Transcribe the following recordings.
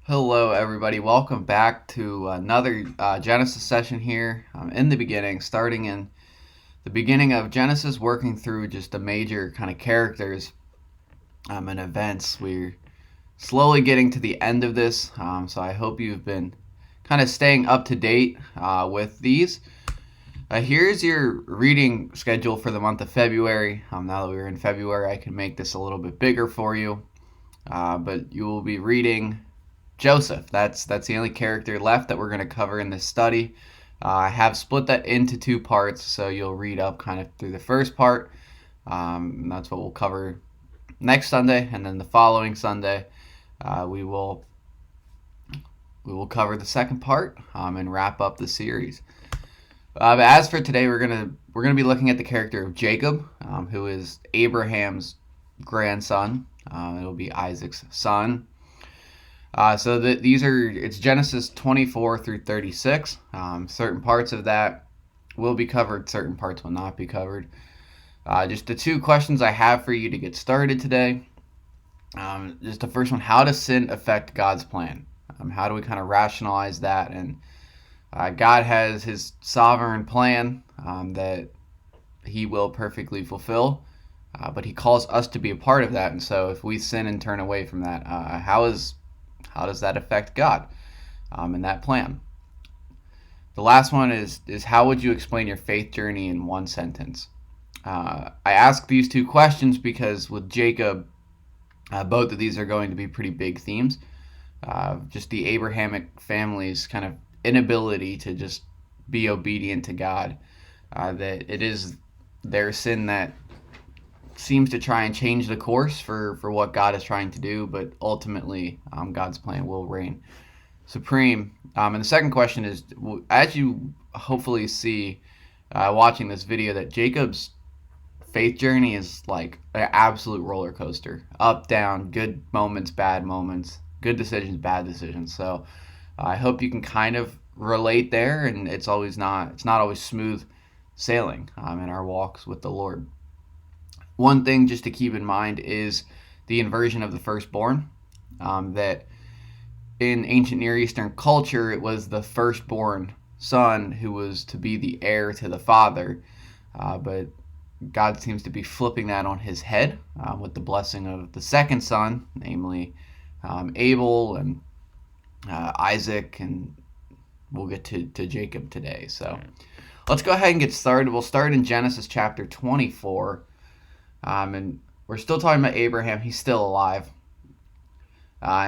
Hello, everybody. Welcome back to another Genesis session here. In the beginning, starting in the beginning of Genesis, working through just the major kind of characters and events. We're slowly getting to the end of this, so I hope you've been kind of staying up to date with these. Here's your reading schedule for the month of February. Now that we're in February, I can make this a little bit bigger for you. But you will be reading Joseph. That's the only character left that we're going to cover in this study. I have split that into two parts, so you'll read up kind of through the first part. And that's what we'll cover next Sunday, and then the following Sunday, we will cover the second part and wrap up the series. But as for today, we're gonna be looking at the character of Jacob, who is Abraham's grandson. It'll be Isaac's son. It's Genesis 24 through 36. Certain parts of that will be covered, certain parts will not be covered. Just the two questions I have for you to get started today. Just the first one: how does sin affect God's plan? How do we kind of rationalize that? And God has His sovereign plan that He will perfectly fulfill, but He calls us to be a part of that. And so, if we sin and turn away from that, how does that affect God in that plan? The last one is how would you explain your faith journey in one sentence? I ask these two questions because with Jacob, both of these are going to be pretty big themes. Just the Abrahamic family's kind of inability to just be obedient to God. That it is their sin that seems to try and change the course for what God is trying to do, but ultimately God's plan will reign supreme. And the second question is, as you hopefully see watching this video, that Jacob's faith journey is like an absolute roller coaster. Up, down, good moments, bad moments, good decisions, bad decisions. So I hope you can kind of relate there, and it's not always smooth sailing in our walks with the Lord. One thing just to keep in mind is the inversion of the firstborn. That in ancient Near Eastern culture, it was the firstborn son who was to be the heir to the father. But God seems to be flipping that on his head with the blessing of the second son, namely Abel and Isaac, and we'll get to Jacob today. So let's go ahead and get started. We'll start in Genesis chapter 24. And we're still talking about Abraham. He's still alive.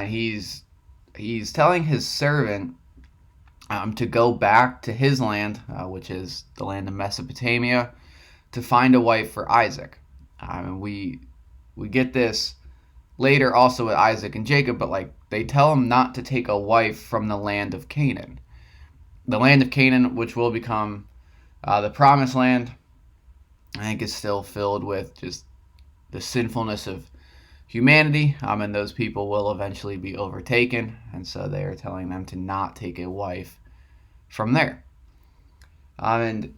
He's telling his servant to go back to his land, which is the land of Mesopotamia, to find a wife for Isaac. And we get this later also with Isaac and Jacob, but they tell him not to take a wife from the land of Canaan. The land of Canaan, which will become the promised land, I think is still filled with just the sinfulness of humanity, and those people will eventually be overtaken, and so they are telling them to not take a wife from there. And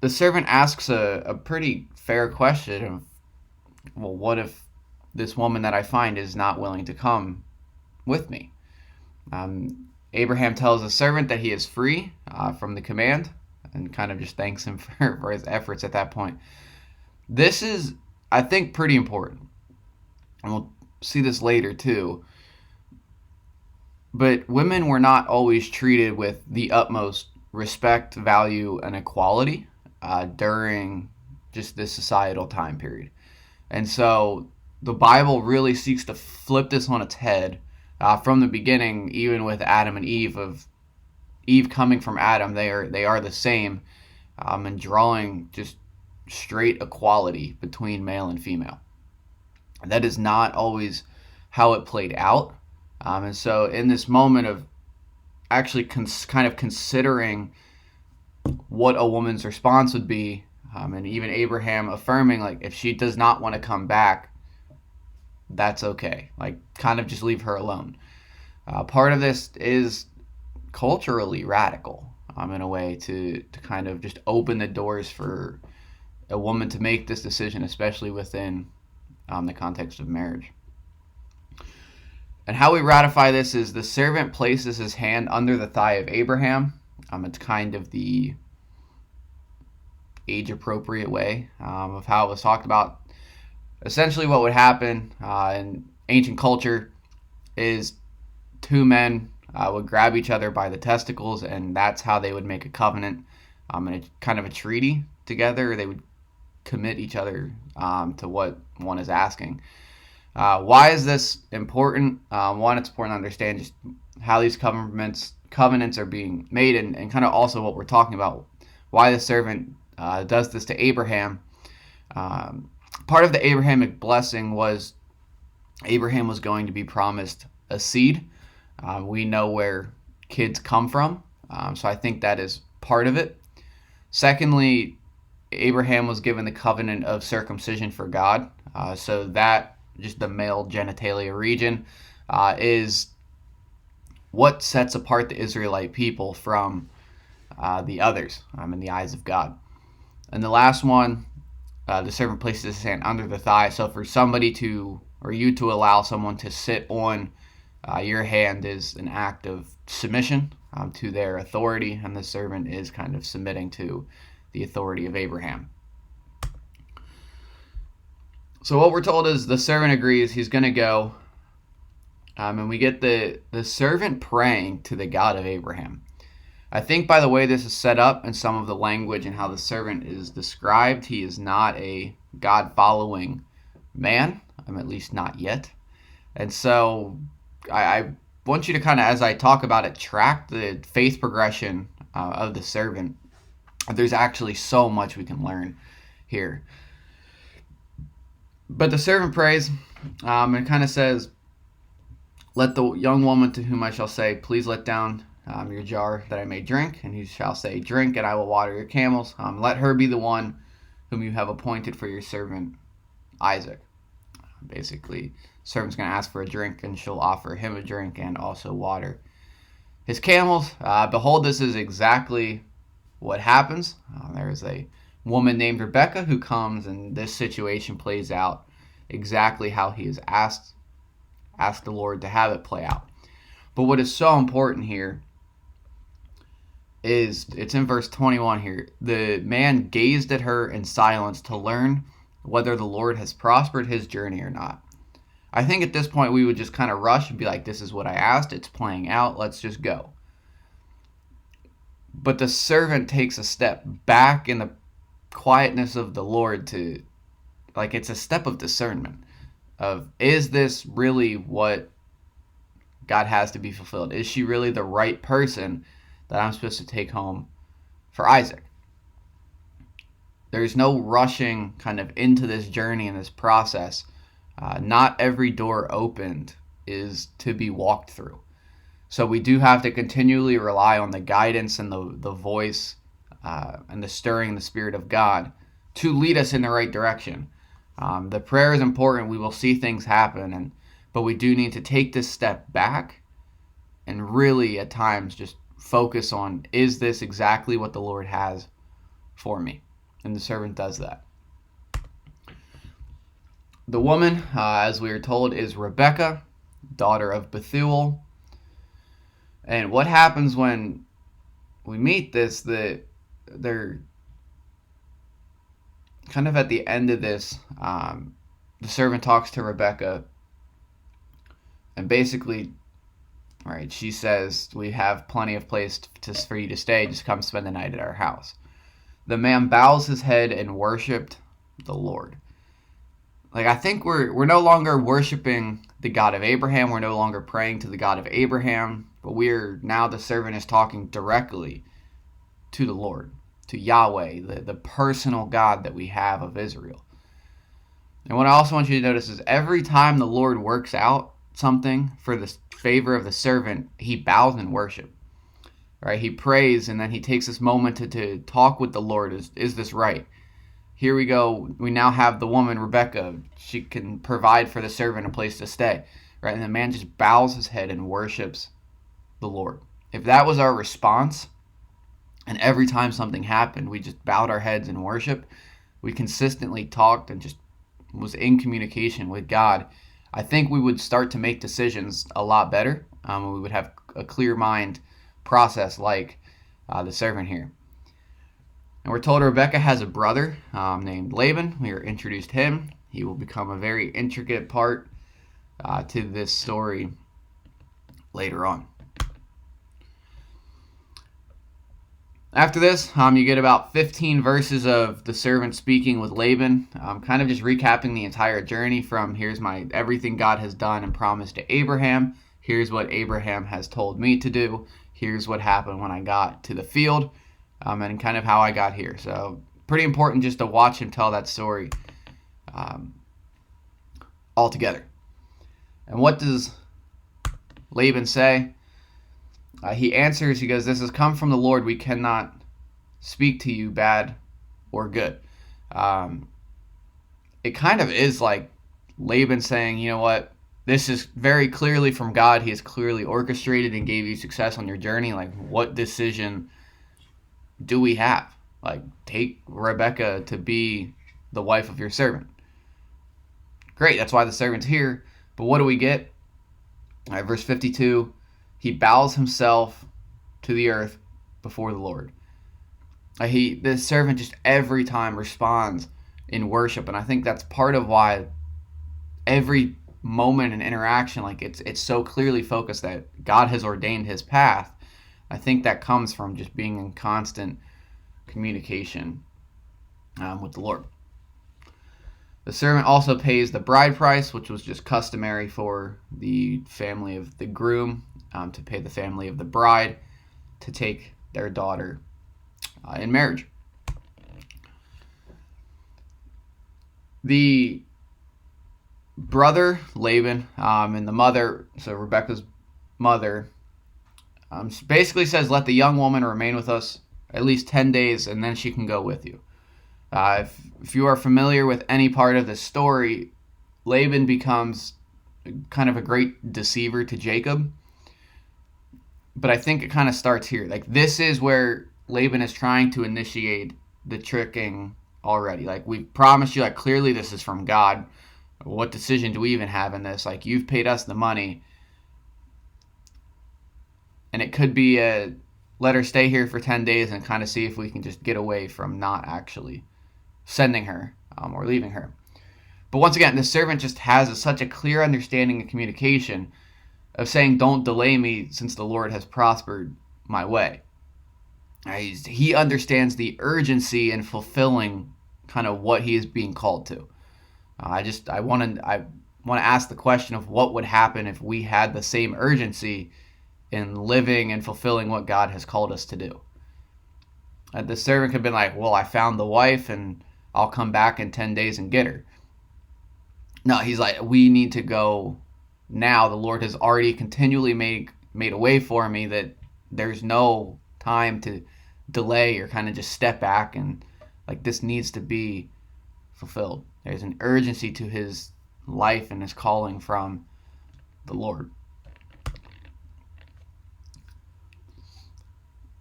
the servant asks a pretty fair question of, well, what if this woman that I find is not willing to come with me? Abraham tells the servant that he is free from the command, and kind of just thanks him for his efforts at that point. This is, I think, pretty important. And we'll see this later too. But women were not always treated with the utmost respect, value, and equality during just this societal time period. And so the Bible really seeks to flip this on its head from the beginning, even with Adam and Eve, of Eve coming from Adam, they are the same, and drawing just straight equality between male and female. That is not always how it played out, and so in this moment of actually kind of considering what a woman's response would be, and even Abraham affirming, if she does not want to come back, that's okay. Kind of just leave her alone. Part of this is culturally radical in a way to kind of just open the doors for a woman to make this decision, especially within the context of marriage. And how we ratify this is the servant places his hand under the thigh of Abraham. It's kind of the age-appropriate way of how it was talked about. Essentially what would happen in ancient culture is two men would grab each other by the testicles, and that's how they would make a covenant and a kind of a treaty together. They would commit each other to what one is asking. Why is this important? One, it's important to understand just how these covenants are being made, and kind of also what we're talking about, why the servant does this to Abraham. Part of the Abrahamic blessing was Abraham was going to be promised a seed. We know where kids come from, so I think that is part of it. Secondly, Abraham was given the covenant of circumcision for God, so that, just the male genitalia region, is what sets apart the Israelite people from the others in the eyes of God. And the last one, the servant places his hand under the thigh. So for somebody you to allow someone to sit on your hand is an act of submission to their authority, and the servant is kind of submitting to the authority of Abraham. So what we're told is the servant agrees, he's going to go, and we get the servant praying to the God of Abraham. I think by the way this is set up and some of the language and how the servant is described, he is not a God-following man, at least not yet. And so I want you to kind of, as I talk about it, track the faith progression of the servant. There's actually so much we can learn here. But the servant prays, and kind of says, "Let the young woman to whom I shall say, please let down your jar that I may drink, and he shall say, drink, and I will water your camels. Let her be the one whom you have appointed for your servant Isaac." Basically, servant's going to ask for a drink, and she'll offer him a drink and also water his camels. Behold, this is exactly what happens. There is a woman named Rebekah who comes, and this situation plays out exactly how he has asked the Lord to have it play out. But what is so important here is, it's in verse 21 here. The man gazed at her in silence to learn whether the Lord has prospered his journey or not. I think at this point we would just kind of rush and be like, this is what I asked, it's playing out, let's just go. But the servant takes a step back in the quietness of the Lord to, like, it's a step of discernment of, is this really what God has to be fulfilled? Is she really the right person that I'm supposed to take home for Isaac? There's no rushing kind of into this journey and this process. Not every door opened is to be walked through. So we do have to continually rely on the guidance and the voice and the stirring in the Spirit of God to lead us in the right direction. The prayer is important. We will see things happen, but we do need to take this step back and really at times just focus on, is this exactly what the Lord has for me? And the servant does that. The woman, as we are told, is Rebekah, daughter of Bethuel. And what happens when we meet this, that they're kind of at the end of this, the servant talks to Rebekah, and basically, right, she says, we have plenty of place for you to stay, just come spend the night at our house. The man bows his head and worshipped the Lord. Like, I think we're no longer worshiping the God of Abraham, we're no longer praying to the God of Abraham, but now the servant is talking directly to the Lord, to Yahweh, the personal God that we have of Israel. And what I also want you to notice is every time the Lord works out something for the favor of the servant, he bows in worship. Right? He prays, and then he takes this moment to talk with the Lord. Is this right? Here we go. We now have the woman, Rebekah. She can provide for the servant a place to stay. Right? And the man just bows his head and worships the Lord. If that was our response, and every time something happened, we just bowed our heads in worship, we consistently talked and just was in communication with God, I think we would start to make decisions a lot better. We would have a clear mind process like the servant here. And we're told Rebekah has a brother named Laban. We are introduced him. He will become a very intricate part to this story later on. After this, you get about 15 verses of the servant speaking with Laban, kind of just recapping the entire journey from here's everything God has done and promised to Abraham. Here's what Abraham has told me to do. Here's what happened when I got to the field, and kind of how I got here. So pretty important just to watch him tell that story all together. And what does Laban say? He answers, he goes, "This has come from the Lord. We cannot speak to you bad or good." It kind of is like Laban saying, you know what? This is very clearly from God. He has clearly orchestrated and gave you success on your journey. Like, what decision do we have? Like, take Rebekah to be the wife of your servant. Great, that's why the servant's here. But what do we get? All right, verse 52. He bows himself to the earth before the Lord. The servant just every time responds in worship, and I think that's part of why every moment and interaction, like it's so clearly focused that God has ordained his path. I think that comes from just being in constant communication with the Lord. The servant also pays the bride price, which was just customary for the family of the groom to pay the family of the bride to take their daughter in marriage. The brother, Laban, and the mother, so Rebekah's mother, basically says, let the young woman remain with us at least 10 days, and then she can go with you. If you are familiar with any part of this story, Laban becomes kind of a great deceiver to Jacob. But I think it kind of starts here. Like, this is where Laban is trying to initiate the tricking already. Like, we promised you, like, clearly this is from God. What decision do we even have in this? Like, you've paid us the money. And it could be let her stay here for 10 days and kind of see if we can just get away from not actually sending her or leaving her. But once again, the servant just has such a clear understanding and communication of saying, don't delay me since the Lord has prospered my way. He understands the urgency in fulfilling kind of what he is being called to. I want to ask the question of what would happen if we had the same urgency in living and fulfilling what God has called us to do. The servant could have been like, well, I found the wife and I'll come back in 10 days and get her. No, he's like, we need to go now. The Lord has already continually made a way for me that there's no time to delay or kind of just step back, and like this needs to be fulfilled. There's an urgency to his life and his calling from the Lord.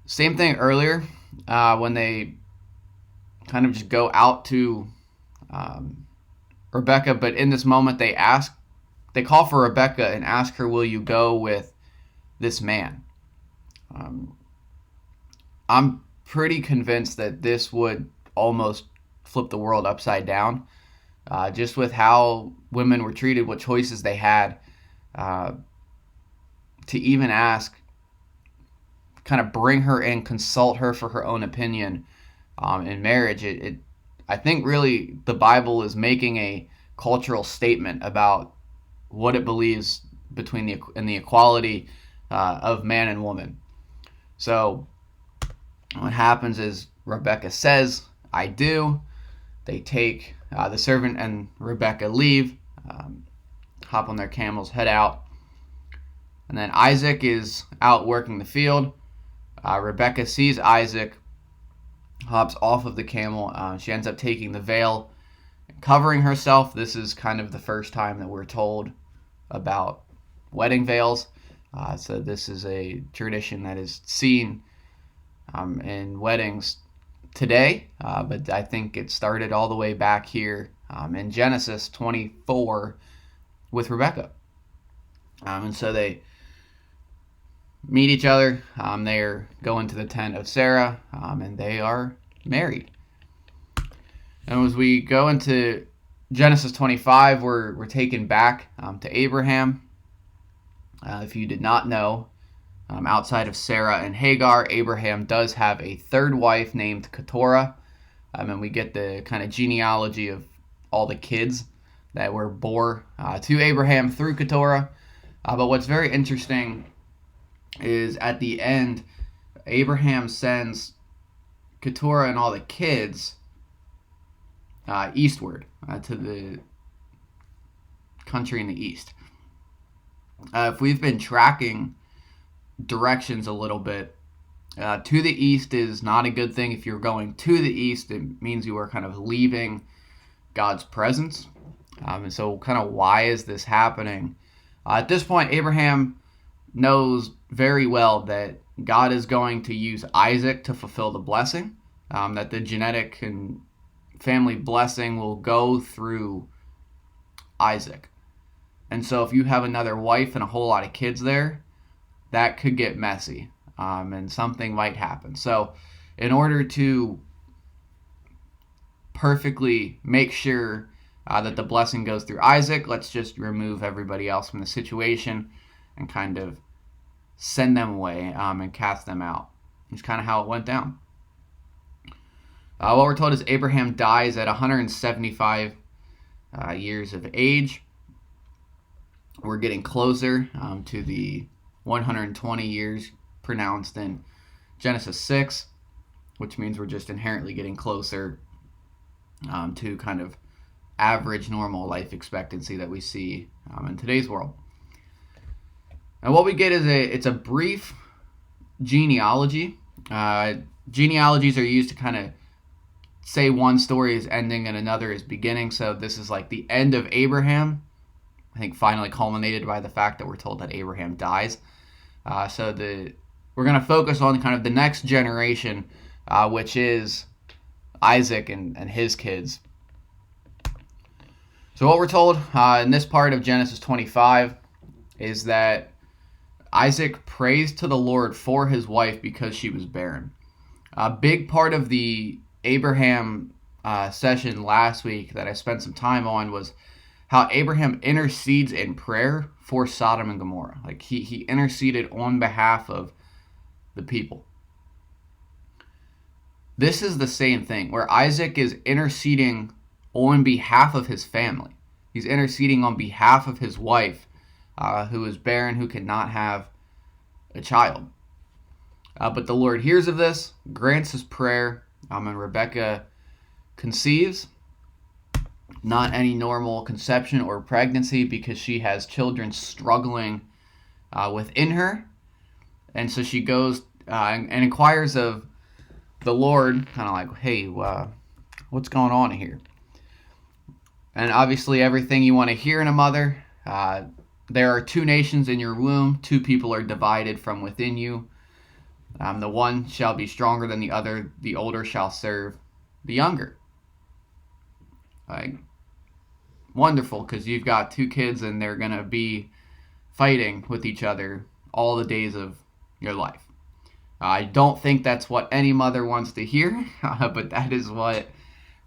Same thing earlier when they kind of just go out to Rebekah, but in this moment they call for Rebekah and ask her, will you go with this man? I'm pretty convinced that this would almost flip the world upside down, just with how women were treated, what choices they had, to even ask, kind of bring her in, consult her for her own opinion in marriage. I think really the Bible is making a cultural statement about what it believes in the equality of man and woman. So what happens is Rebekah says, I do. They take the servant and Rebekah leave, hop on their camels, head out. And then Isaac is out working the field. Rebekah sees Isaac, hops off of the camel. She ends up taking the veil, covering herself. This is kind of the first time that we're told about wedding veils. So this is a tradition that is seen in weddings today, but I think it started all the way back here in Genesis 24 with Rebekah. And so they meet each other. They're going to the tent of Sarah, and they are married. And as we go into Genesis 25, we're taken back to Abraham. If you did not know, outside of Sarah and Hagar, Abraham does have a third wife named Keturah. And we get the kind of genealogy of all the kids that were born to Abraham through Keturah. But what's very interesting is at the end, Abraham sends Keturah and all the kids eastward to the country in the east. If we've been tracking directions a little bit, to the east is not a good thing. If you're going to the east, it means you are kind of leaving God's presence. And so kind of why is this happening? At this point, Abraham knows very well that God is going to use Isaac to fulfill the blessing, that the genetic and family blessing will go through Isaac. And so if you have another wife and a whole lot of kids there, that could get messy, and something might happen. So in order to perfectly make sure that the blessing goes through Isaac, let's just remove everybody else from the situation and kind of send them away and cast them out. It's kind of how it went down. What we're told is Abraham dies at 175 years of age. We're getting closer to the 120 years pronounced in Genesis 6, which means we're just inherently getting closer to kind of average normal life expectancy that we see in today's world. And what we get is it's a brief genealogy. Genealogies are used to kind of say one story is ending and another is beginning. So this is like the end of Abraham, I think finally culminated by the fact that we're told that Abraham dies. We're going to focus on kind of the next generation, which is Isaac and his kids. So what we're told in this part of Genesis 25 is that Isaac prays to the Lord for his wife because she was barren. A big part of the Abraham session last week that I spent some time on was how Abraham intercedes in prayer for Sodom and Gomorrah. Like he interceded on behalf of the people. This is the same thing where Isaac is interceding on behalf of his family. He's interceding on behalf of his wife, who is barren, who cannot have a child. But the Lord hears of this, grants his prayer, and Rebekah conceives. Not any normal conception or pregnancy because she has children struggling within her. And so she goes and inquires of the Lord, kind of like, hey, what's going on here? And obviously everything you want to hear in a mother. There are two nations in your womb. Two people are divided from within you. The one shall be stronger than the other. The older shall serve the younger. Wonderful, because you've got two kids and they're going to be fighting with each other all the days of your life. I don't think that's what any mother wants to hear, but that is what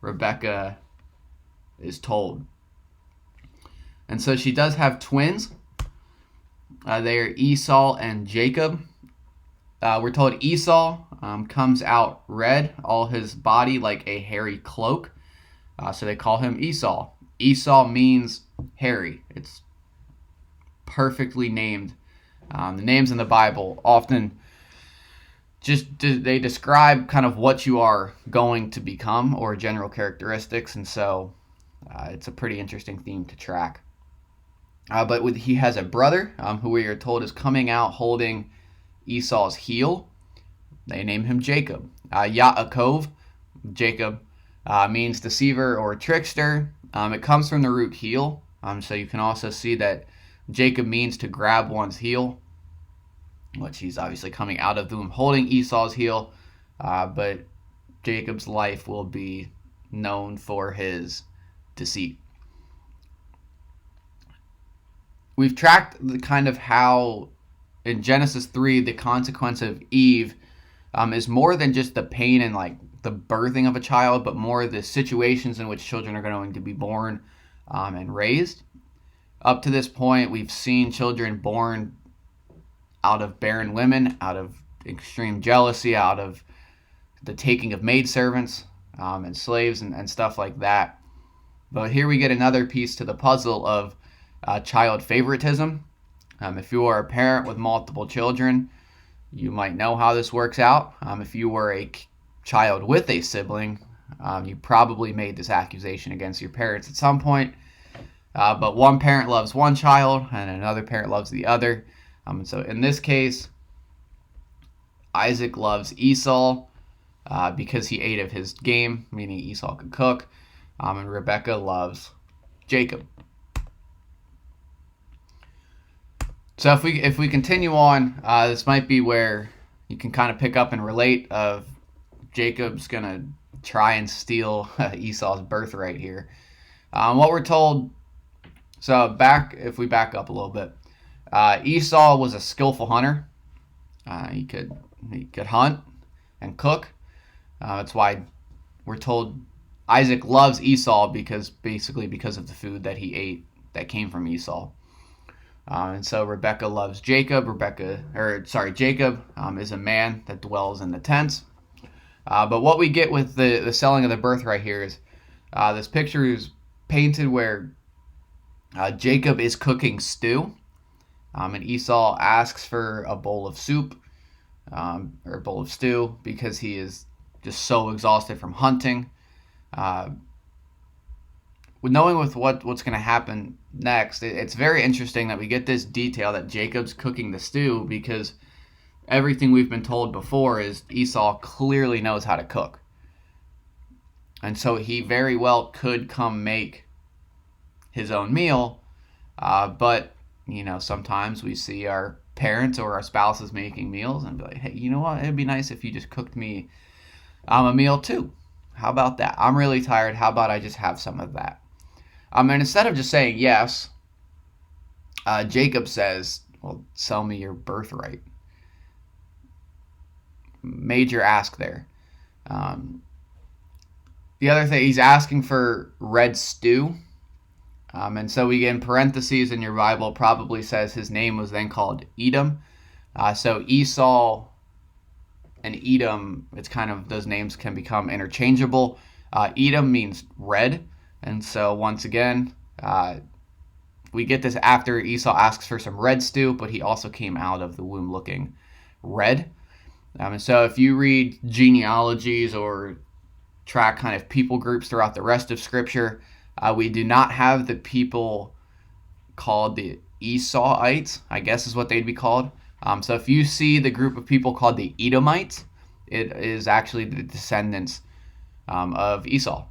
Rebekah is told. And so she does have twins. They are Esau and Jacob. We're told Esau comes out red, all his body like a hairy cloak. So they call him Esau. Esau means hairy. It's perfectly named. The names in the Bible often they describe kind of what you are going to become or general characteristics, and so it's a pretty interesting theme to track. But he has a brother who we are told is coming out holding Esau's heel. They name him Jacob. Yaakov, Jacob, means deceiver or trickster. It comes from the root heel, so you can also see that Jacob means to grab one's heel, which he's obviously coming out of the womb holding Esau's heel, but Jacob's life will be known for his deceit. we've tracked the kind of how in Genesis 3 the consequence of Eve is more than just the pain and like the birthing of a child, but more the situations in which children are going to be born and raised. Up to this point, we've seen children born out of barren women, out of extreme jealousy, out of the taking of maidservants and slaves and stuff like that. But here we get another piece to the puzzle of child favoritism. If you are a parent with multiple children, you might know how this works out. If you were a child with a sibling, you probably made this accusation against your parents at some point. But one parent loves one child and another parent loves the other. And so in this case, Isaac loves Esau because he ate of his game, meaning Esau could cook. And Rebekah loves Jacob. So if we continue on, this might be where you can kind of pick up and relate of Jacob's going to try and steal Esau's birthright here. What we're told, so if we back up a little bit, Esau was a skillful hunter. He could hunt and cook. That's why we're told Isaac loves Esau because of the food that he ate that came from Esau. And so Rebekah loves Jacob. Jacob is a man that dwells in the tents. But what we get with the selling of the birthright here is this picture is painted where Jacob is cooking stew, and Esau asks for a bowl of soup or a bowl of stew because he is just so exhausted from hunting. Knowing with what's going to happen next, it's very interesting that we get this detail that Jacob's cooking the stew because everything we've been told before is Esau clearly knows how to cook. And so he very well could come make his own meal, but sometimes we see our parents or our spouses making meals and be like, hey, you know what? It'd be nice if you just cooked me a meal too. How about that? I'm really tired. How about I just have some of that? And instead of just saying yes, Jacob says, well, sell me your birthright. Major ask there. The other thing, he's asking for red stew. And so we get in parentheses in your Bible, probably says his name was then called Edom. So Esau and Edom, it's kind of, those names can become interchangeable. Edom means red. And so once again, we get this after Esau asks for some red stew, but he also came out of the womb looking red. And so if you read genealogies or track kind of people groups throughout the rest of Scripture, we do not have the people called the Esauites, I guess is what they'd be called. So if you see the group of people called the Edomites, it is actually the descendants of Esau.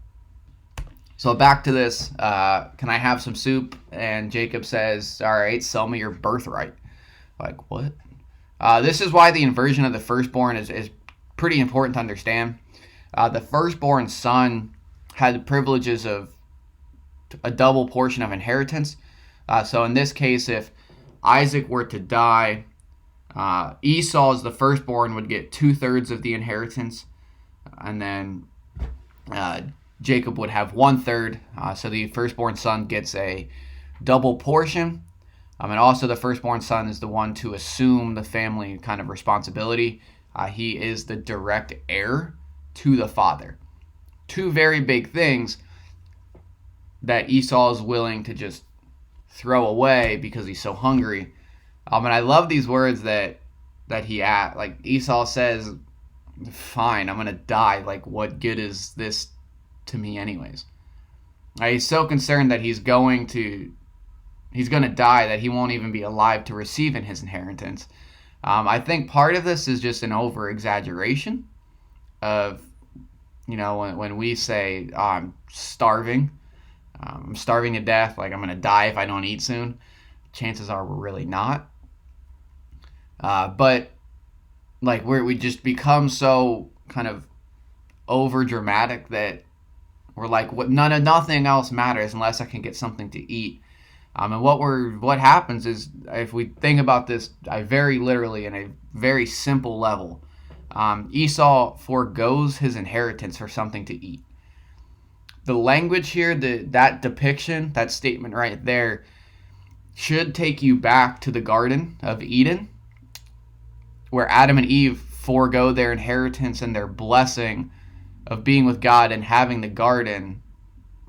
So back to this, can I have some soup? And Jacob says, all right, sell me your birthright. Like, what? This is why the inversion of the firstborn is pretty important to understand. The firstborn son had the privileges of a double portion of inheritance. So in this case, if Isaac were to die, Esau, as the firstborn, would get 2/3 of the inheritance, and then Jacob would have 1/3. So the firstborn son gets a double portion. And also the firstborn son is the one to assume the family kind of responsibility. He is the direct heir to the father. Two very big things that Esau is willing to just throw away because he's so hungry. And I love these words that he at. Like Esau says, fine, I'm going to die. Like, what good is this to me anyways? He's so concerned that he's going to die that he won't even be alive to receive in his inheritance. I think part of this is just an over-exaggeration of, when we say, oh, I'm starving to death, like I'm going to die if I don't eat soon. Chances are we're really not. But like we just become so kind of over dramatic that we're like, nothing else matters unless I can get something to eat. And what happens is, if we think about this very literally in a very simple level, Esau forgoes his inheritance for something to eat. The language here, that depiction, that statement right there, should take you back to the Garden of Eden, where Adam and Eve forego their inheritance and their blessing of being with God and having the garden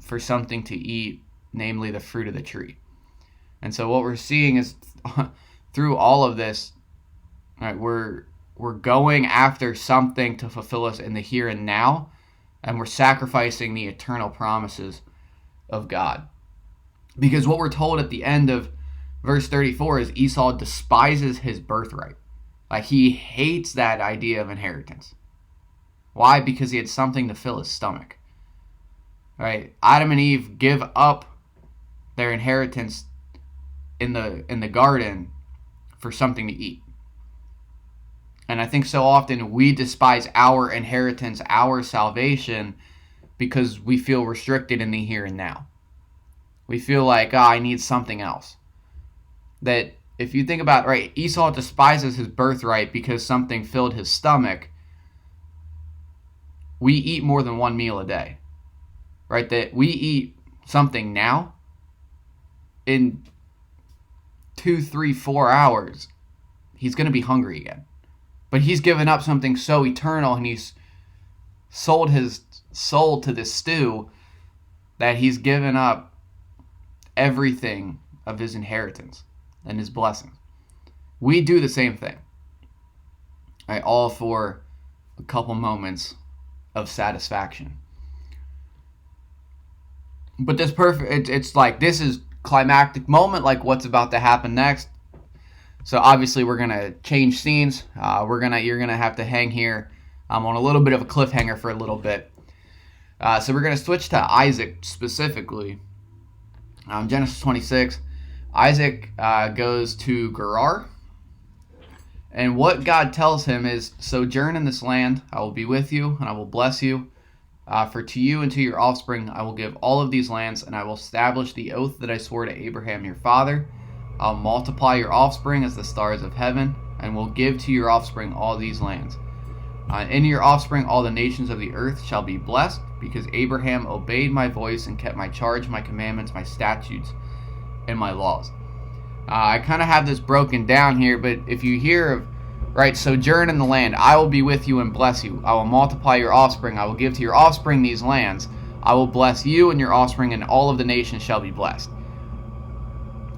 for something to eat, namely the fruit of the tree. And so what we're seeing is, through all of this, right, we're going after something to fulfill us in the here and now, and we're sacrificing the eternal promises of God. Because what we're told at the end of verse 34 is Esau despises his birthright. Like, he hates that idea of inheritance. Why? Because he had something to fill his stomach. Right? Adam and Eve give up their inheritance in the garden for something to eat. And I think so often we despise our inheritance, our salvation, because we feel restricted in the here and now. We feel like, I need something else. That if you think about, right, Esau despises his birthright because something filled his stomach. We eat more than one meal a day. Right? That we eat something now. In 2, 3, 4 hours, he's going to be hungry again. But he's given up something so eternal, and he's sold his soul to this stew, that he's given up everything of his inheritance and his blessings. We do the same thing. Right? All for a couple moments of satisfaction. But this it's like, this is climactic moment, like what's about to happen next. So obviously we're gonna change scenes. You're gonna have to hang here. I'm on a little bit of a cliffhanger for a little bit. So we're gonna switch to Isaac specifically. Genesis 26. Isaac goes to Gerar, and what God tells him is, sojourn in this land. I will be with you, and I will bless you. For to you and to your offspring I will give all of these lands, and I will establish the oath that I swore to Abraham your father. I'll multiply your offspring as the stars of heaven, and will give to your offspring all these lands. In your offspring all the nations of the earth shall be blessed, because Abraham obeyed my voice and kept my charge, my commandments, my statutes, and my laws. I kind of have this broken down here, but if you hear of, right, sojourn in the land, I will be with you and bless you. I will multiply your offspring. I will give to your offspring these lands. I will bless you and your offspring, and all of the nations shall be blessed.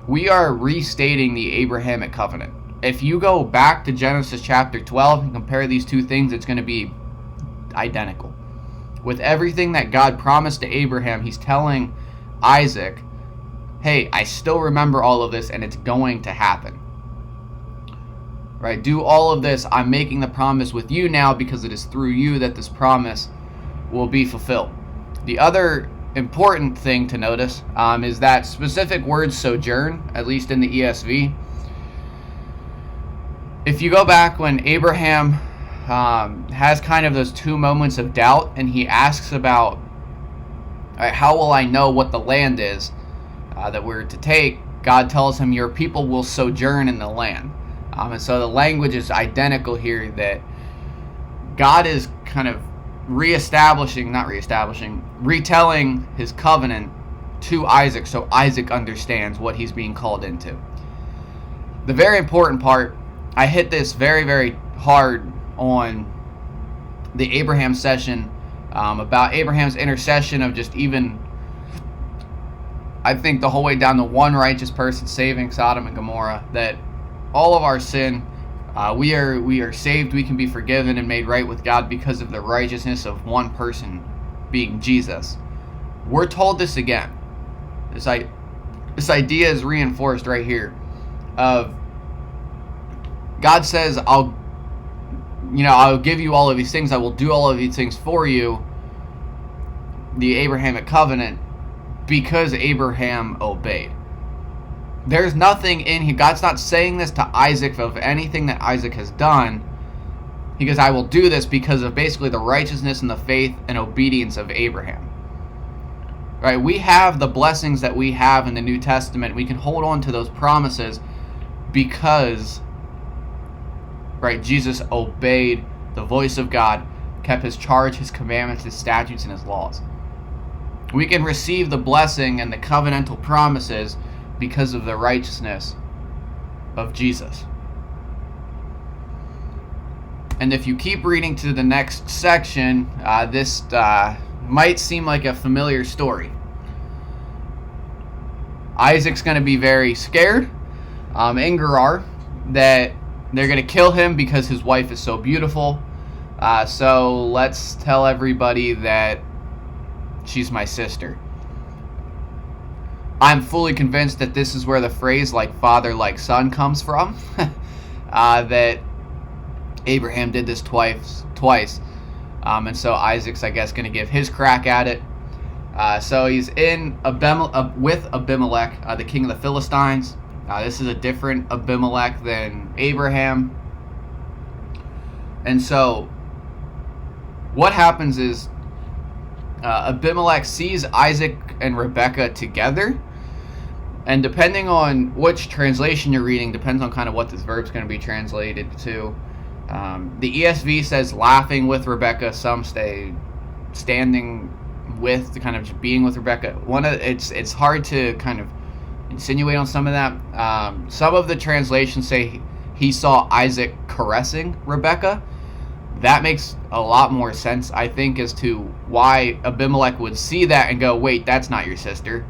We are restating the Abrahamic covenant. If you go back to Genesis chapter 12 and compare these two things, it's going to be identical. With everything that God promised to Abraham, he's telling Isaac, hey, I still remember all of this, and it's going to happen. Right? Do all of this. I'm making the promise with you now, because it is through you that this promise will be fulfilled. The other important thing to notice is that specific word sojourn, at least in the ESV. If you go back when Abraham has kind of those two moments of doubt, and he asks about, how will I know what the land is that we're to take? God tells him, your people will sojourn in the land. And so the language is identical here, that God is kind of retelling his covenant to Isaac, so Isaac understands what he's being called into. The very important part, I hit this very, very hard on the Abraham session, about Abraham's intercession of just even, I think, the whole way down to one righteous person saving Sodom and Gomorrah, that all of our sin, we are saved, we can be forgiven and made right with God because of the righteousness of one person, being Jesus. We're told this again. This idea is reinforced right here of God says, I'll give you all of these things, I will do all of these things for you, the Abrahamic covenant, because Abraham obeyed. There's nothing in here. God's not saying this to Isaac of anything that Isaac has done. He goes, I will do this because of basically the righteousness and the faith and obedience of Abraham. Right? We have the blessings that we have in the New Testament. We can hold on to those promises because, right, Jesus obeyed the voice of God, kept his charge, his commandments, his statutes, and his laws. We can receive the blessing and the covenantal promises because of the righteousness of Jesus. And if you keep reading to the next section, this might seem like a familiar story. Isaac's going to be very scared in Gerar that they're going to kill him because his wife is so beautiful. So let's tell everybody that she's my sister. I'm fully convinced that this is where the phrase like father, like son comes from. That Abraham did this twice. And so Isaac's, I guess, going to give his crack at it. So he's in with Abimelech, the king of the Philistines. This is a different Abimelech than Abraham. And so what happens is Abimelech sees Isaac and Rebekah together. And depending on which translation you're reading, depends on kind of what this verb's going to be translated to. The ESV says laughing with Rebekah. Some say standing with, kind of just being with Rebekah. It's hard to kind of insinuate on some of that. Some of the translations say he saw Isaac caressing Rebekah. That makes a lot more sense, I think, as to why Abimelech would see that and go, wait, that's not your sister.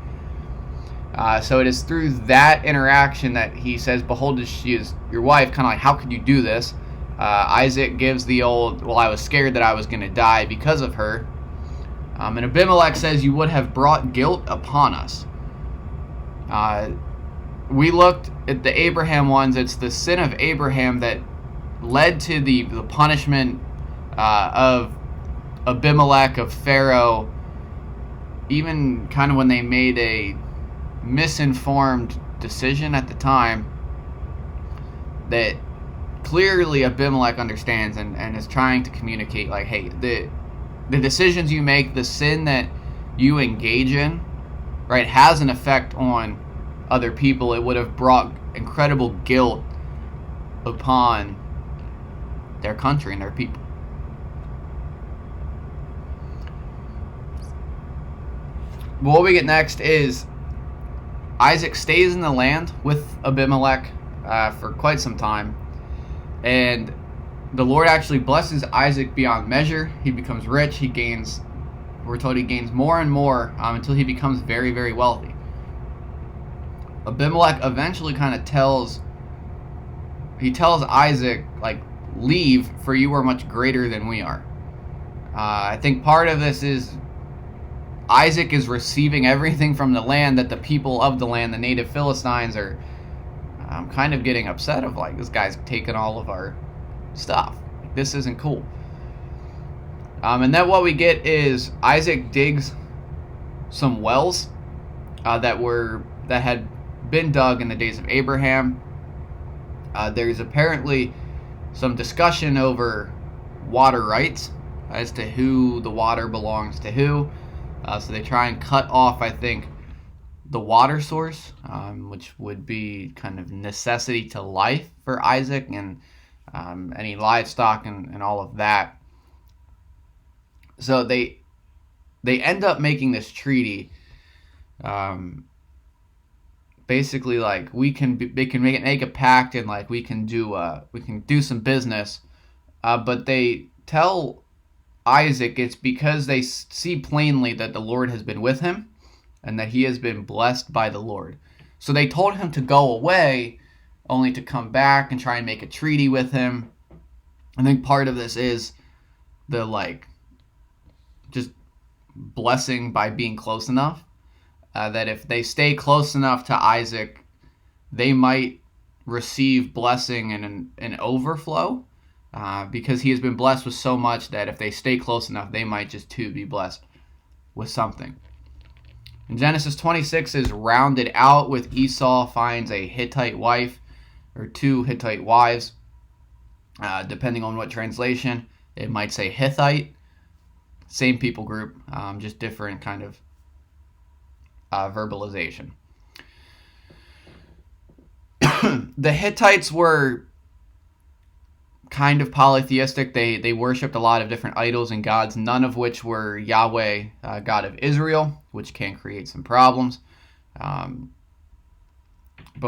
So it is through that interaction that he says, behold, she is your wife. Kind of like, how could you do this? Isaac gives the old, well, I was scared that I was going to die because of her. And Abimelech says, you would have brought guilt upon us. We looked at the Abraham ones. It's the sin of Abraham that led to the punishment of Abimelech, of Pharaoh, even kind of when they made a misinformed decision at the time that clearly Abimelech understands and is trying to communicate, like, hey, the decisions you make, the sin that you engage in, right, has an effect on other people. It would have brought incredible guilt upon their country and their people. What we get next is Isaac stays in the land with Abimelech for quite some time, and the Lord actually blesses Isaac beyond measure. He becomes rich. We're told he gains more and more until he becomes very, very wealthy. Abimelech eventually kind of tells Isaac, like, leave, for you are much greater than we are. I think part of this is Isaac is receiving everything from the land that the people of the land, the native Philistines, are kind of getting upset of, like, this guy's taking all of our stuff. Like, this isn't cool. And then what we get is Isaac digs some wells that had been dug in the days of Abraham. There's apparently some discussion over water rights as to who the water belongs to who. So they try and cut off, I think, the water source, which would be kind of necessity to life for Isaac and any livestock and all of that. So they end up making this treaty. Basically, like, they can make a pact, and like we can do some business. But they tell Isaac it's because they see plainly that the Lord has been with him and that he has been blessed by the Lord. So they told him to go away, only to come back and try and make a treaty with him. I think part of this is the, like, just blessing by being close enough. That if they stay close enough to Isaac, they might receive blessing and an overflow. Because he has been blessed with so much that if they stay close enough, they might just too be blessed with something. And Genesis 26 is rounded out with Esau finds a Hittite wife, or two Hittite wives. Depending on what translation, it might say Hittite. Same people group, just different kind of verbalization. The Hittites were kind of polytheistic. They worshipped a lot of different idols and gods, none of which were Yahweh, God of Israel, which can create some problems. But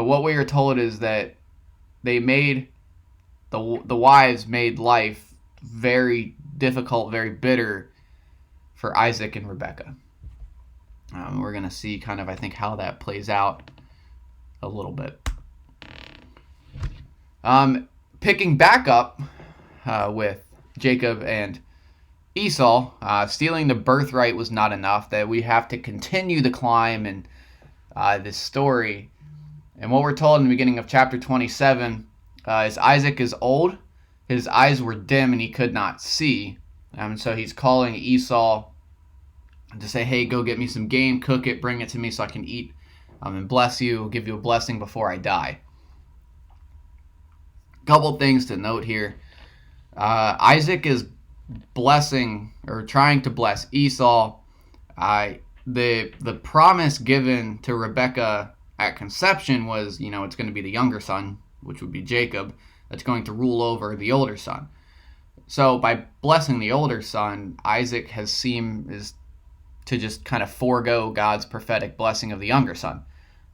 what we are told is that they made the wives made life very difficult, very bitter for Isaac and Rebekah. We're going to see kind of, I think, how that plays out a little bit. Picking back up with Jacob and Esau, stealing the birthright was not enough, that we have to continue the climb in this story. And what we're told in the beginning of chapter 27 is Isaac is old, his eyes were dim, and he could not see. So he's calling Esau to say, hey, go get me some game, cook it, bring it to me so I can eat, and bless you, give you a blessing before I die. Couple things to note here. Isaac is blessing, or trying to bless Esau. The promise given to Rebekah at conception was, it's going to be the younger son, which would be Jacob, that's going to rule over the older son. So by blessing the older son, Isaac has seemed to just kind of forego God's prophetic blessing of the younger son.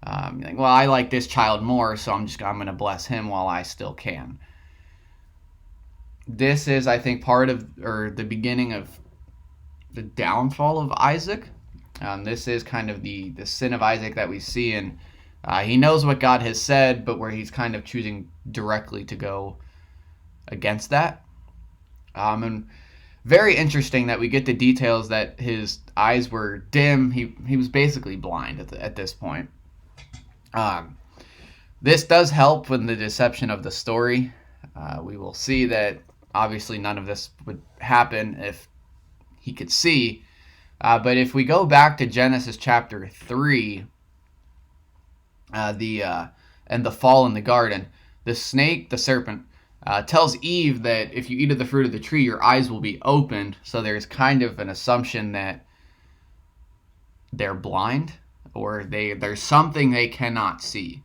Well, I like this child more, so I'm going to bless him while I still can. This is, I think, part of, or the beginning of the downfall of Isaac. This is kind of the sin of Isaac that we see, and he knows what God has said, but where he's kind of choosing directly to go against that. And very interesting that we get the details that his eyes were dim. He was basically blind at this point. This does help with the deception of the story. We will see that obviously none of this would happen if he could see. But if we go back to Genesis chapter 3, and the fall in the garden, the snake, the serpent, tells Eve that if you eat of the fruit of the tree, your eyes will be opened. So there's kind of an assumption that they're blind, or there's something they cannot see.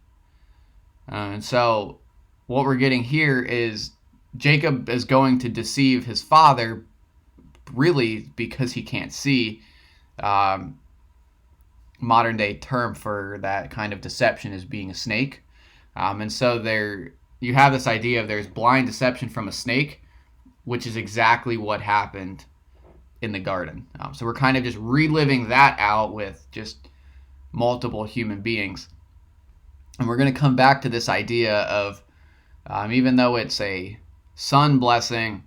And so what we're getting here is Jacob is going to deceive his father, really because he can't see. Modern day term for that kind of deception is being a snake. And so you have this idea of there's blind deception from a snake, which is exactly what happened in the garden. So we're kind of just reliving that out with just multiple human beings. And we're going to come back to this idea of, even though it's a son blessing,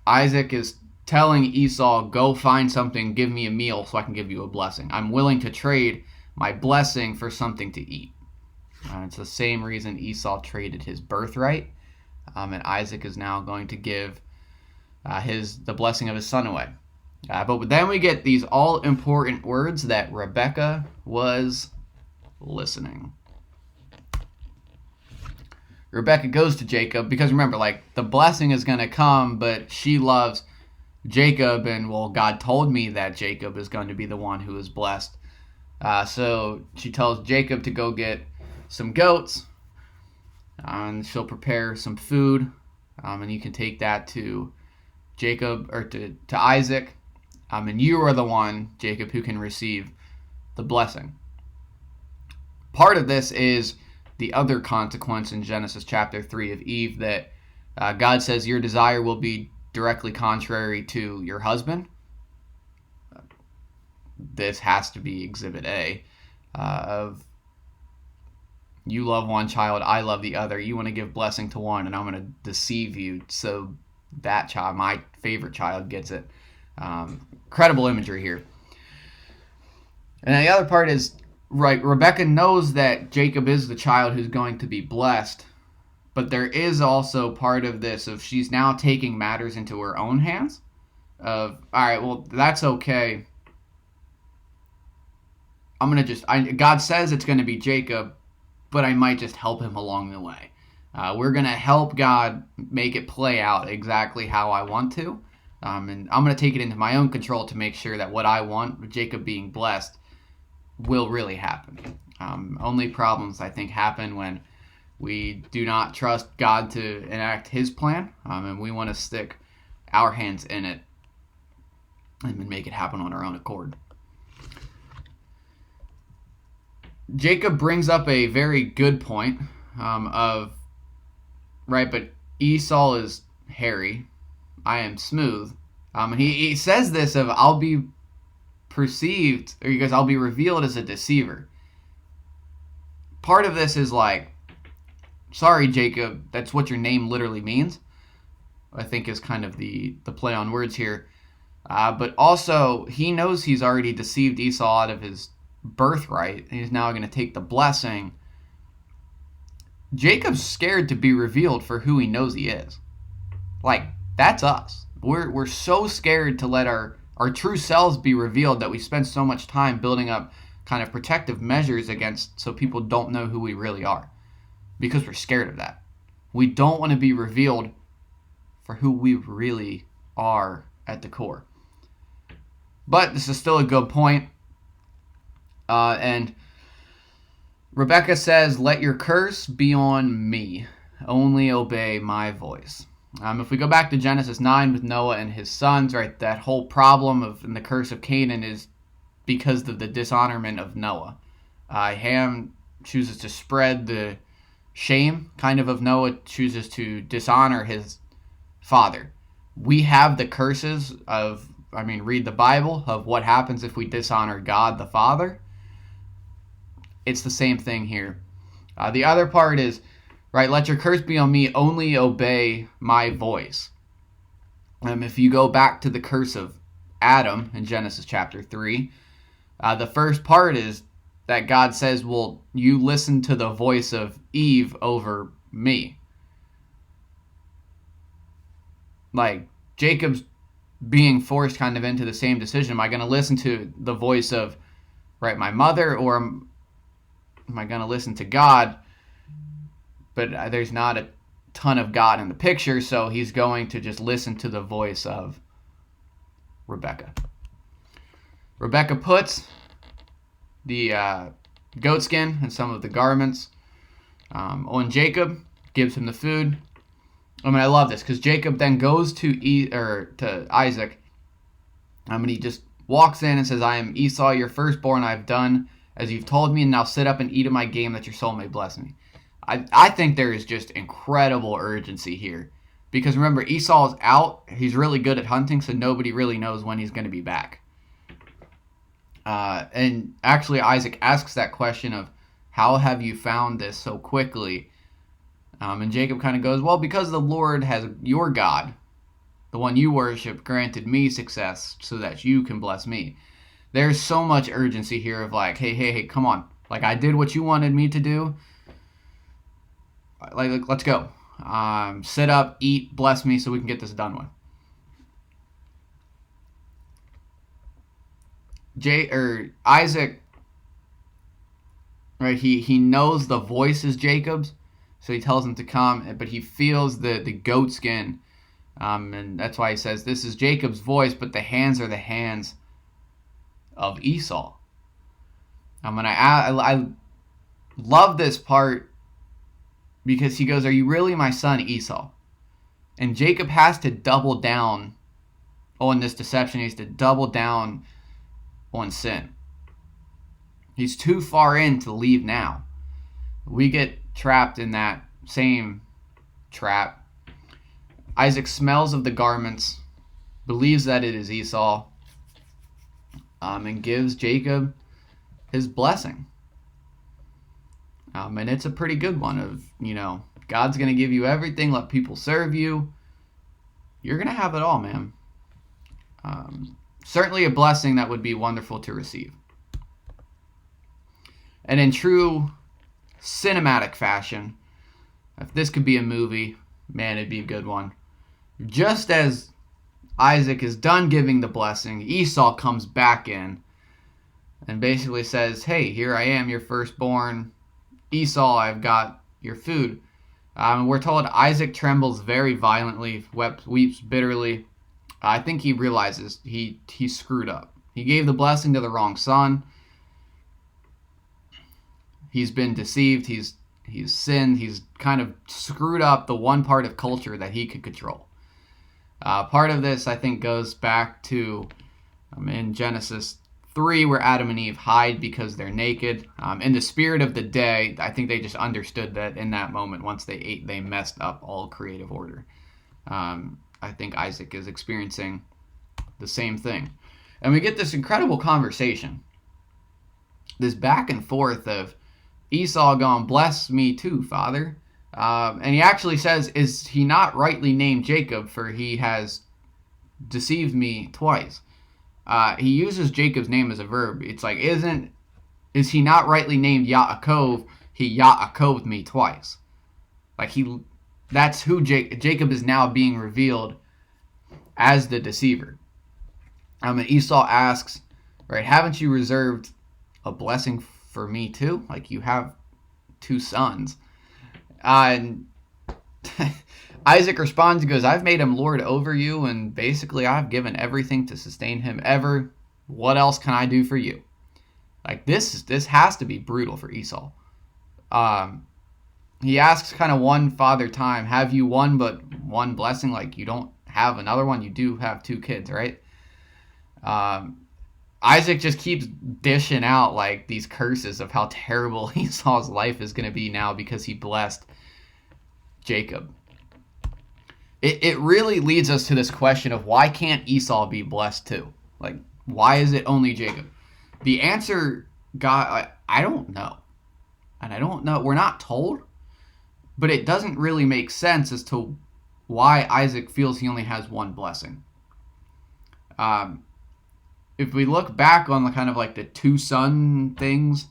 Isaac is telling Esau, go find something, give me a meal so I can give you a blessing. I'm willing to trade my blessing for something to eat. It's the same reason Esau traded his birthright, and Isaac is now going to give the blessing of his son away. But then we get these all-important words that Rebekah was listening. Rebekah goes to Jacob, because remember, the blessing is going to come, but she loves Jacob, and God told me that Jacob is going to be the one who is blessed. So she tells Jacob to go get some goats, and she'll prepare some food, and you can take that to Jacob, or to Isaac, and you are the one, Jacob, who can receive the blessing. Part of this is the other consequence in Genesis chapter 3 of Eve, that God says your desire will be directly contrary to your husband. This has to be exhibit A of you love one child, I love the other. You want to give blessing to one, and I'm going to deceive you so that child, my favorite child, gets it. Incredible imagery here. And the other part is, right, Rebekah knows that Jacob is the child who's going to be blessed, but there is also part of this of she's now taking matters into her own hands. Of, all right, well, that's okay. I'm going to God says it's going to be Jacob, but I might just help him along the way. We're going to help God make it play out exactly how I want to. And I'm going to take it into my own control to make sure that what I want, Jacob being blessed, will really happen. Only problems, I think, happen when we do not trust God to enact his plan, and we want to stick our hands in it and make it happen on our own accord. Jacob brings up a very good point but Esau is hairy, I am smooth. And he says this of, I'll be perceived, or he goes, I'll be revealed as a deceiver. Part of this is like, sorry, Jacob, that's what your name literally means. I think is kind of the play on words here. But also, he knows he's already deceived Esau out of his birthright. He's now going to take the blessing. Jacob's scared to be revealed for who he knows he is. Like, that's us. We're so scared to let our true selves be revealed that we spend so much time building up kind of protective measures against so people don't know who we really are. Because we're scared of that. We don't want to be revealed for who we really are at the core. But this is still a good point. And Rebekah says, let your curse be on me. Only obey my voice. If we go back to Genesis 9 with Noah and his sons, right, that whole problem and the curse of Canaan is because of the dishonorment of Noah. Ham chooses to spread the shame kind of Noah, chooses to dishonor his father. We have the curses read the Bible, of what happens if we dishonor God the Father. It's the same thing here. The other part is, right, let your curse be on me, only obey my voice. If you go back to the curse of Adam in Genesis chapter 3, the first part is that God says, well, you listen to the voice of Eve over me. Like, Jacob's being forced kind of into the same decision. Am I going to listen to the voice of, right, my mother, or am I going to listen to God? But there's not a ton of God in the picture, so he's going to just listen to the voice of Rebekah. Rebekah puts the goat skin and some of the garments on Jacob, gives him the food. I love this because Jacob then goes to Isaac, and he just walks in and says, I am Esau, your firstborn. I have done as you've told me, and now sit up and eat of my game that your soul may bless me. I think there is just incredible urgency here. Because remember, Esau is out. He's really good at hunting, so nobody really knows when he's going to be back. And actually, Isaac asks that question of, how have you found this so quickly? And Jacob kind of goes, well, because the Lord has your God, the one you worship, granted me success so that you can bless me. There's so much urgency here of like, hey, come on. Like, I did what you wanted me to do. Like, let's go. Sit up, eat, bless me so we can get this done with. Isaac, right, he knows the voice is Jacob's, so he tells him to come, but he feels the goat skin, and that's why he says, this is Jacob's voice, but the hands are the hands of Esau. And I love this part, because he goes, are you really my son Esau? And Jacob has to double down on this deception. He has to double down on sin. He's too far in to leave now. We get trapped in that same trap. Isaac smells of the garments, believes that it is Esau, and gives Jacob his blessing. And it's a pretty good one of, God's going to give you everything, let people serve you. You're going to have it all, man. Certainly a blessing that would be wonderful to receive. And in true cinematic fashion, if this could be a movie, man, it'd be a good one. Just as Isaac is done giving the blessing, Esau comes back in and basically says, hey, here I am, your firstborn. Esau, I've got your food. We're told Isaac trembles very violently, weeps bitterly. I think he realizes he screwed up. He gave the blessing to the wrong son. He's been deceived. He's sinned. He's kind of screwed up the one part of culture that he could control. Part of this, I think, goes back to in Genesis 3, where Adam and Eve hide because they're naked. In the spirit of the day, I think they just understood that in that moment, once they ate, they messed up all creative order. I think Isaac is experiencing the same thing. And we get this incredible conversation, this back and forth of Esau going, "Bless me too, Father." And he actually says, "Is he not rightly named Jacob, for he has deceived me twice?" He uses Jacob's name as a verb. It's like, is he not rightly named Yaakov? He Yaakoved me twice. Like that's who Jacob is now being revealed as the deceiver. And Esau asks, right, haven't you reserved a blessing for me too? Like, you have 2 sons. And Isaac responds and goes, "I've made him lord over you, and basically I've given everything to sustain him ever. What else can I do for you?" Like, this has to be brutal for Esau. He asks kind of one father time, "Have you one but one blessing?" Like, you don't have another one. You do have 2 kids, right? Isaac just keeps dishing out like these curses of how terrible Esau's life is going to be now because he blessed Jacob. It really leads us to this question of, why can't Esau be blessed too? Like, why is it only Jacob? The answer, God, I don't know. And I don't know. We're not told. But it doesn't really make sense as to why Isaac feels he only has one blessing. If we look back on the kind of like the 2 son things,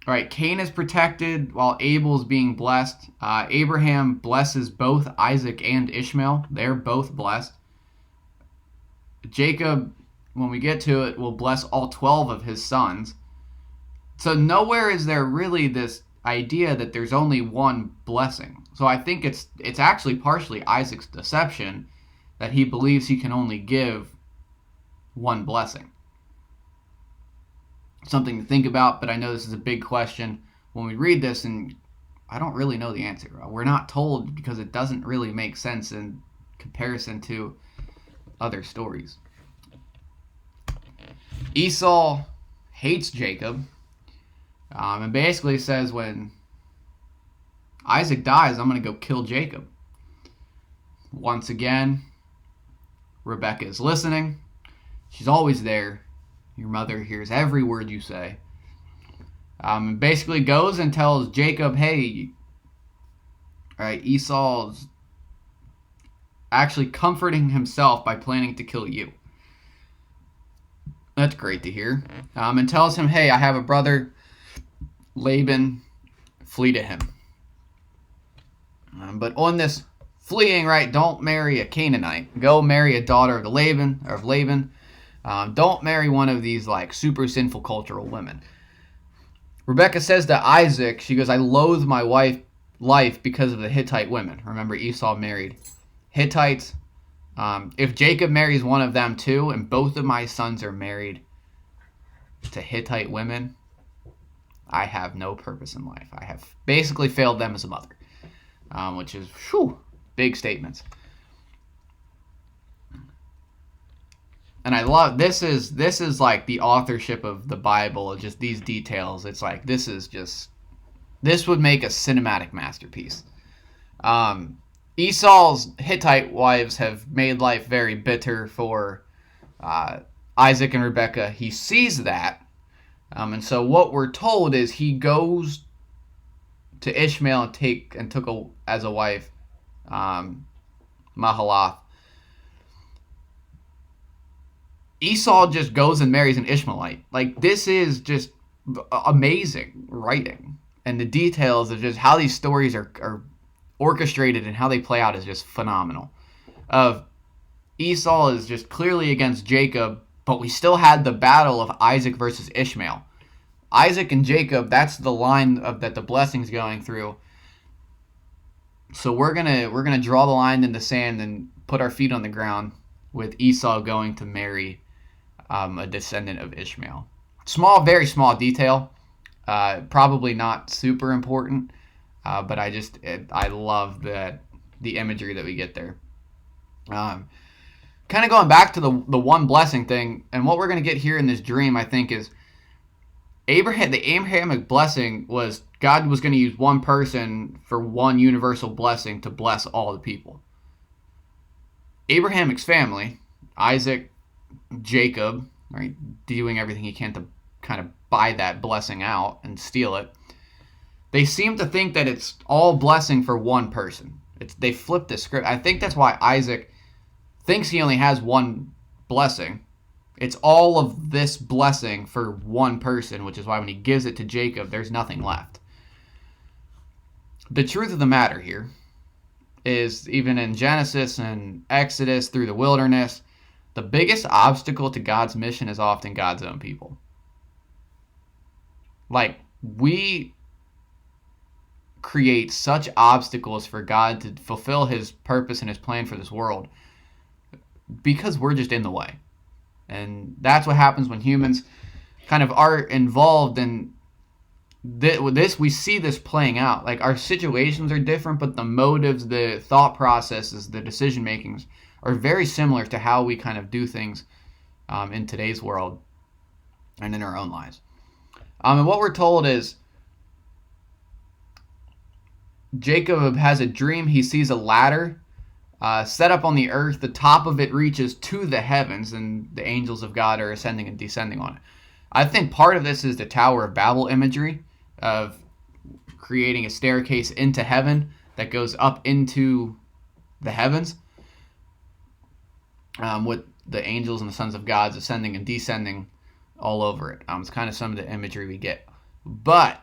right, Cain is protected while Abel is being blessed. Abraham blesses both Isaac and Ishmael. They're both blessed. Jacob, when we get to it, will bless all 12 of his sons. So nowhere is there really this idea that there's only one blessing. So I think it's actually partially Isaac's deception that he believes he can only give one blessing. Something to think about, but I know this is a big question when we read this, and I don't really know the answer. We're not told because it doesn't really make sense in comparison to other stories. Esau hates Jacob, and basically says, when Isaac dies, I'm going to go kill Jacob. Once again, Rebekah is listening. She's always there. Your mother hears every word you say. And basically goes and tells Jacob, "Hey, right, Esau's actually comforting himself by planning to kill you." That's great to hear. And tells him, "Hey, I have a brother, Laban, flee to him." But on this fleeing, right, don't marry a Canaanite. Go marry a daughter of Laban. Don't marry one of these like super sinful cultural women. Rebekah says to Isaac, she goes, "I loathe my life because of the Hittite women." Remember, Esau married Hittites. If Jacob marries one of them too, and both of my sons are married to Hittite women, I have no purpose in life. I have basically failed them as a mother, which is big statements. And I love this is like the authorship of the Bible, just these details. It's like this would make a cinematic masterpiece. Esau's Hittite wives have made life very bitter for Isaac and Rebekah. He sees that, and so what we're told is he goes to Ishmael and took as a wife Mahalath. Esau just goes and marries an Ishmaelite. Like, this is just amazing writing. And the details of just how these stories are orchestrated and how they play out is just phenomenal. Esau is just clearly against Jacob, but we still had the battle of Isaac versus Ishmael. Isaac and Jacob, that's the line that the blessing's going through. So we're gonna draw the line in the sand and put our feet on the ground with Esau going to marry a descendant of Ishmael. Very small detail, Probably not super important, but I love the imagery that we get there. Kind of going back to the one blessing thing, and what we're going to get here in this dream, I think, is the Abrahamic blessing was God was going to use one person for one universal blessing to bless all the people. Abrahamic's family, Isaac, Jacob, right, doing everything he can to kind of buy that blessing out and steal it. They seem to think that it's all blessing for one person. They flipped the script. I think that's why Isaac thinks he only has one blessing. It's all of this blessing for one person, which is why when he gives it to Jacob, there's nothing left. The truth of the matter here is, even in Genesis and Exodus through the wilderness, the biggest obstacle to God's mission is often God's own people. Like, we create such obstacles for God to fulfill his purpose and his plan for this world because we're just in the way. And that's what happens when humans kind of are involved in this. We see this playing out. Like, our situations are different, but the motives, the thought processes, the decision makings are very similar to how we kind of do things in today's world and in our own lives. And what we're told is Jacob has a dream. He sees a ladder set up on the earth. The top of it reaches to the heavens, and the angels of God are ascending and descending on it. I think part of this is the Tower of Babel imagery of creating a staircase into heaven that goes up into the heavens, with the angels and the sons of God ascending and descending all over it. It's kind of some of the imagery we get. But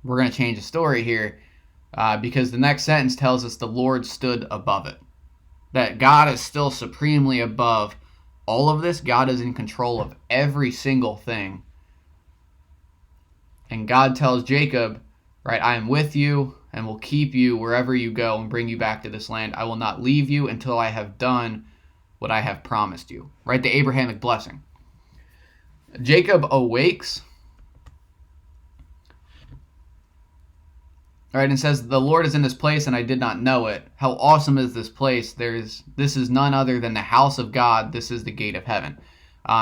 we're going to change the story here because the next sentence tells us the Lord stood above it. That God is still supremely above all of this. God is in control of every single thing. And God tells Jacob, right, I am with you and will keep you wherever you go and bring you back to this land. I will not leave you until I have done what I have promised you. Right, the Abrahamic blessing. Jacob awakes. All right, and says, the Lord is in this place and I did not know it. How awesome is this place? This is none other than the house of God. This is the gate of heaven.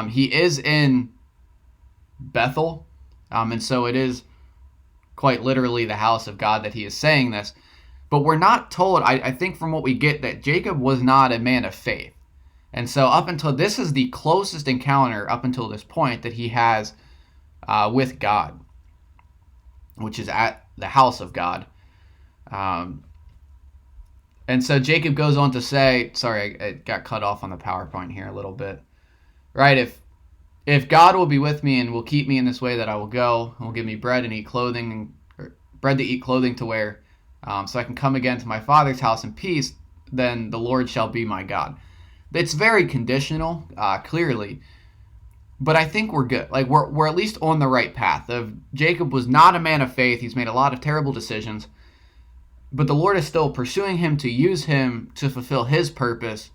He is in Bethel, and so it is quite literally the house of God that he is saying this. But we're not told, I think from what we get, that Jacob was not a man of faith. And so up until this is the closest encounter up until this point that he has with God, which is at the house of God. And so Jacob goes on to say, sorry, I got cut off on the PowerPoint here a little bit. Right, if God will be with me and will keep me in this way that I will go, and will give me bread and eat clothing, or bread to eat, clothing to wear, so I can come again to my father's house in peace, then the Lord shall be my God. It's very conditional, clearly, but I think we're good. Like, we're at least on the right path. Jacob was not a man of faith. He's made a lot of terrible decisions, but the Lord is still pursuing him to use him to fulfill his purpose.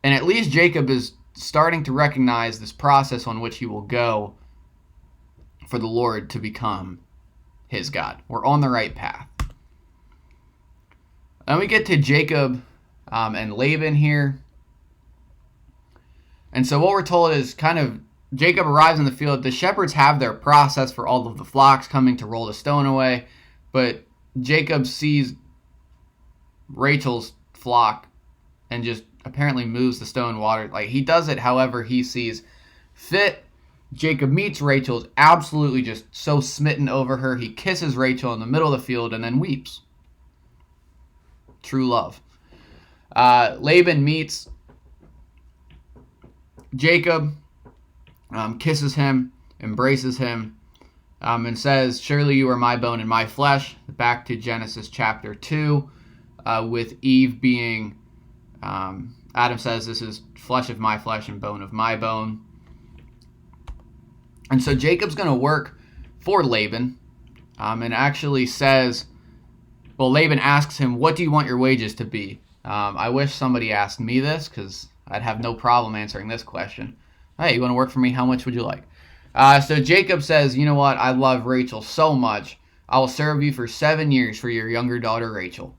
And at least Jacob is starting to recognize this process on which he will go for the Lord to become his God. We're on the right path. And we get to Jacob and Laban here. And so what we're told is kind of Jacob arrives in the field. The shepherds have their process for all of the flocks coming to roll the stone away. But Jacob sees Rachel's flock and just apparently moves the stone water. Like, he does it however he sees fit. Jacob meets Rachel, is absolutely just so smitten over her. He kisses Rachel in the middle of the field and then weeps. True love. Laban meets Jacob, kisses him, embraces him, and says, surely you are my bone and my flesh. Back to Genesis chapter 2, with Eve being, Adam says, this is flesh of my flesh and bone of my bone. And so Jacob's going to work for Laban, and actually says, well, Laban asks him, what do you want your wages to be? I wish somebody asked me this, because I'd have no problem answering this question. Hey, you want to work for me? How much would you like? So Jacob says, you know what? I love Rachel so much. I will serve you for 7 years for your younger daughter, Rachel.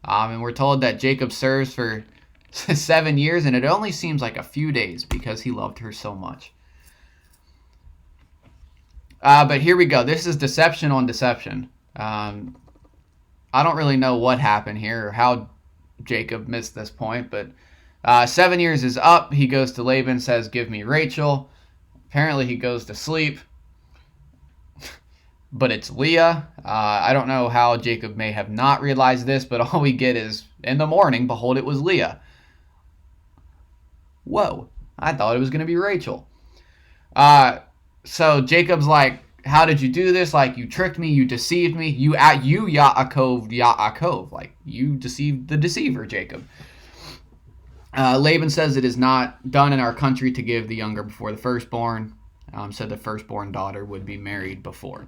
And we're told that Jacob serves for 7 years, and it only seems like a few days because he loved her so much. But here we go. This is deception on deception. I don't really know what happened here or how Jacob missed this point, but 7 years is up. He goes to Laban, says, give me Rachel. Apparently he goes to sleep, but it's Leah. I don't know how Jacob may have not realized this, but all we get is, in the morning, behold, it was Leah. Whoa, I thought it was going to be Rachel. So Jacob's like, how did you do this? Like, you tricked me, you deceived me, you Yaakov, like, you deceived the deceiver, Jacob. Laban says it is not done in our country to give the younger before the firstborn. So the firstborn daughter would be married before.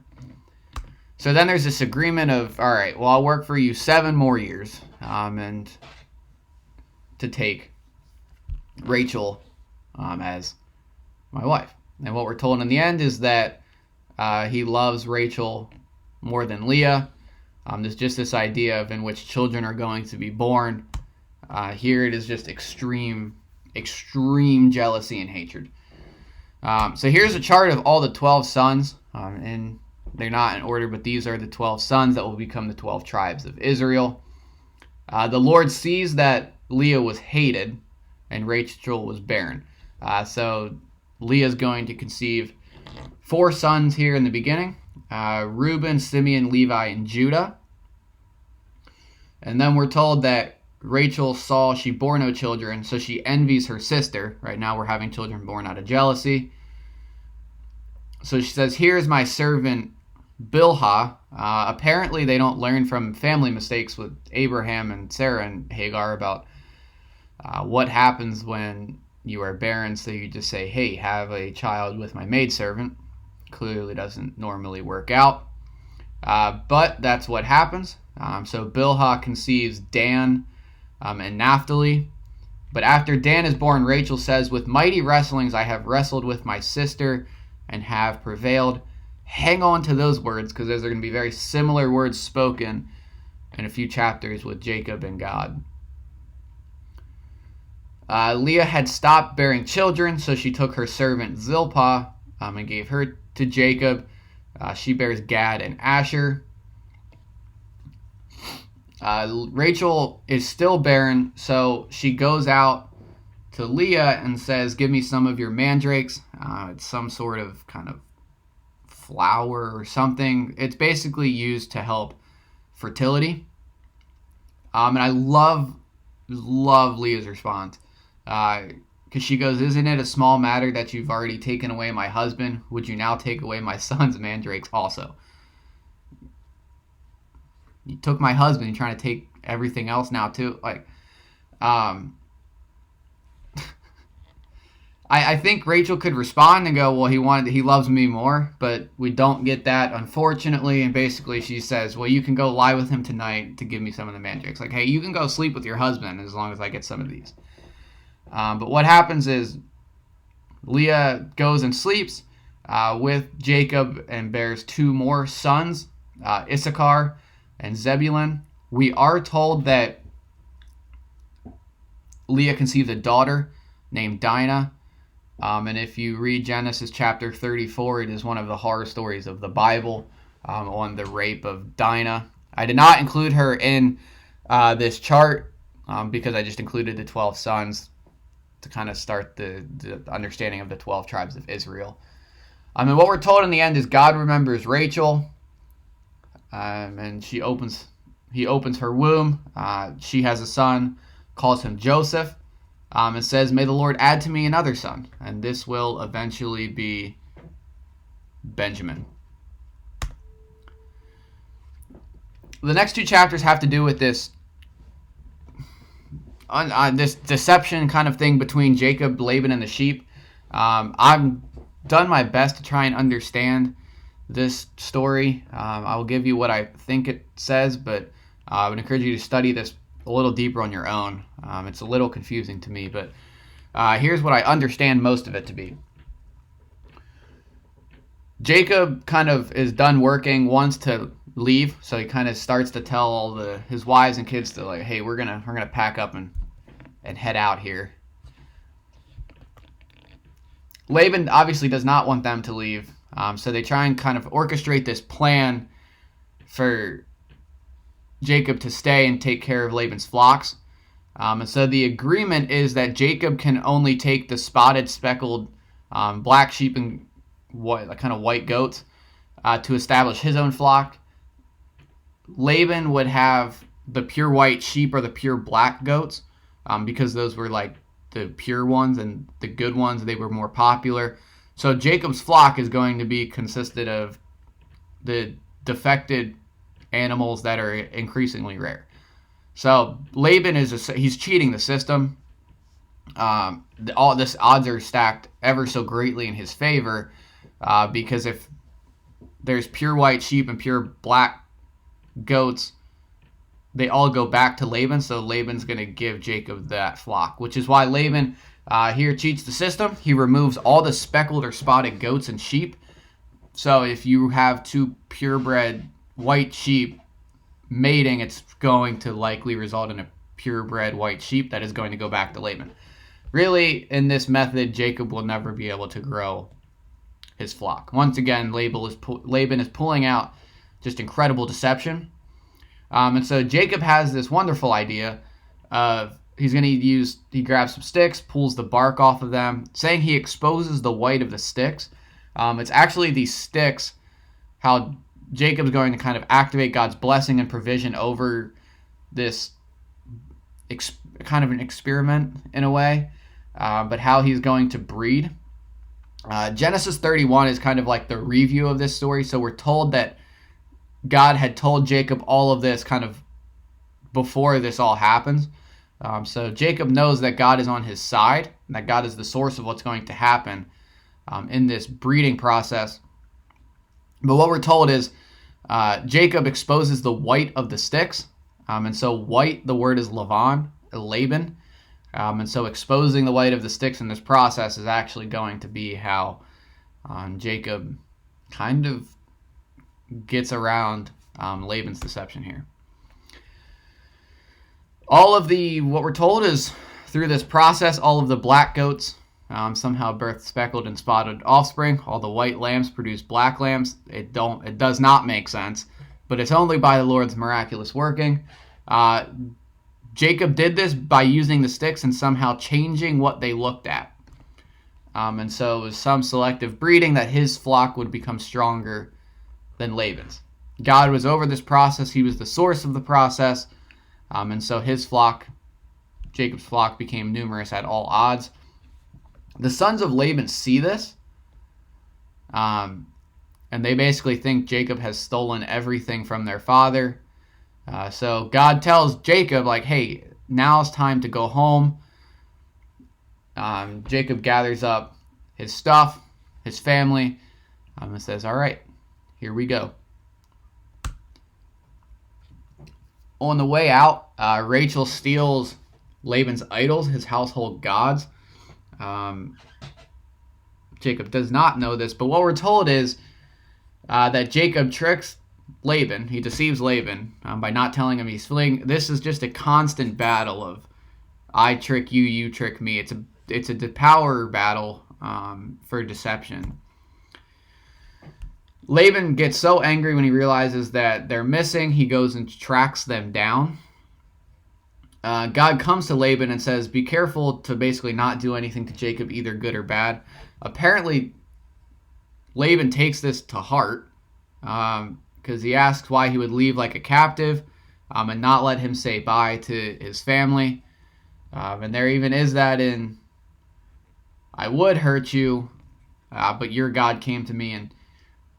So then there's this agreement of, all right, well, I'll work for you 7 more years and to take Rachel as my wife. And what we're told in the end is that he loves Rachel more than Leah. There's just this idea of in which children are going to be born. Here it is just extreme jealousy and hatred. So here's a chart of all the 12 sons, and they're not in order, but these are the 12 sons that will become the 12 tribes of Israel. The Lord sees that Leah was hated and Rachel was barren. So Leah's going to conceive 4 sons here in the beginning, Reuben, Simeon, Levi, and Judah. And then we're told that Rachel saw she bore no children, so she envies her sister. Right now we're having children born out of jealousy. So she says, here's my servant Bilhah. Apparently they don't learn from family mistakes with Abraham and Sarah and Hagar about what happens when you are barren, so you just say, hey, have a child with my maidservant. Clearly doesn't normally work out. But that's what happens. So Bilhah conceives Dan and Naphtali. But after Dan is born, Rachel says, with mighty wrestlings I have wrestled with my sister and have prevailed. Hang on to those words, because those are going to be very similar words spoken in a few chapters with Jacob and God. Leah had stopped bearing children, so she took her servant Zilpah and gave her to Jacob. She bears Gad and Asher. Rachel is still barren, so she goes out to Leah and says, give me some of your mandrakes. It's some sort of kind of flower or something. It's basically used to help fertility. And I love Leah's response. Because she goes, isn't it a small matter that you've already taken away my husband? Would you now take away my son's mandrakes also? You took my husband, you're trying to take everything else now too. Like, I think Rachel could respond and go, well, he loves me more, but we don't get that, unfortunately. And basically she says, well, you can go lie with him tonight to give me some of the mandrakes. Like, hey, you can go sleep with your husband as long as I get some of these. But what happens is Leah goes and sleeps with Jacob and bears 2 more sons, Issachar and Zebulun. We are told that Leah conceived a daughter named Dinah. And if you read Genesis chapter 34, it is one of the horror stories of the Bible on the rape of Dinah. I did not include her in this chart because I just included the 12 sons to kind of start the understanding of the 12 tribes of Israel. And what we're told in the end is God remembers Rachel, and he opens her womb. She has a son, calls him Joseph. It says, may the Lord add to me another son, and this will eventually be Benjamin. The next 2 chapters have to do with this deception kind of thing between Jacob, Laban, and the sheep. I've done my best to try and understand this story. I will give you what I think it says, but I would encourage you to study this a little deeper on your own. It's a little confusing to me, but here's what I understand most of it to be. Jacob kind of is done working, wants to leave, so he kind of starts to tell all his wives and kids to like, hey, we're gonna pack up and head out here. Laban obviously does not want them to leave, so they try and kind of orchestrate this plan for Jacob to stay and take care of Laban's flocks. And so the agreement is that Jacob can only take the spotted, speckled, black sheep and kind of white goats to establish his own flock. Laban would have the pure white sheep or the pure black goats, because those were like the pure ones, and the good ones, they were more popular. So Jacob's flock is going to be consisted of the defected animals that are increasingly rare. So Laban he's cheating the system. All this odds are stacked ever so greatly in his favor, because if there's pure white sheep and pure black goats, they all go back to Laban, so Laban's going to give Jacob that flock, which is why Laban here cheats the system. He removes all the speckled or spotted goats and sheep. So if you have two purebred white sheep mating, it's going to likely result in a purebred white sheep that is going to go back to Laban. Really, in this method, Jacob will never be able to grow his flock. Once again, Laban is pulling out just incredible deception. And so Jacob has this wonderful idea of he grabs some sticks, pulls the bark off of them, saying he exposes the white of the sticks. It's actually these sticks, how Jacob's going to kind of activate God's blessing and provision over this kind of an experiment in a way, but how he's going to breed. Genesis 31 is kind of like the review of this story. So we're told that God had told Jacob all of this kind of before this all happens. So Jacob knows that God is on his side, and that God is the source of what's going to happen in this breeding process. But what we're told is Jacob exposes the white of the sticks. And so white, the word is Laban. And so exposing the white of the sticks in this process is actually going to be how Jacob kind of gets around Laban's deception here. What we're told is through this process, all of the black goats somehow birth speckled and spotted offspring. All the white lambs produce black lambs. It does not make sense, but it's only by the Lord's miraculous working. Jacob did this by using the sticks and somehow changing what they looked at. And so it was some selective breeding that his flock would become stronger than Laban's. God was over this process. He was the source of the process. And so Jacob's flock, became numerous at all odds. The sons of Laban see this. And they basically think Jacob has stolen everything from their father. So God tells Jacob, like, hey, now it's time to go home. Jacob gathers up his stuff, his family, and says, all right, here we go. On the way out, Rachel steals Laban's idols, his household gods. Jacob does not know this, but what we're told is that Jacob tricks Laban. He deceives Laban by not telling him he's fleeing. This is just a constant battle of I trick you, you trick me. It's a power battle for deception. Laban gets so angry when he realizes that they're missing. He goes and tracks them down. God comes to Laban and says, be careful to basically not do anything to Jacob, either good or bad. Apparently, Laban takes this to heart because he asks why he would leave like a captive and not let him say bye to his family. And there even is that in, I would hurt you, but your God came to me and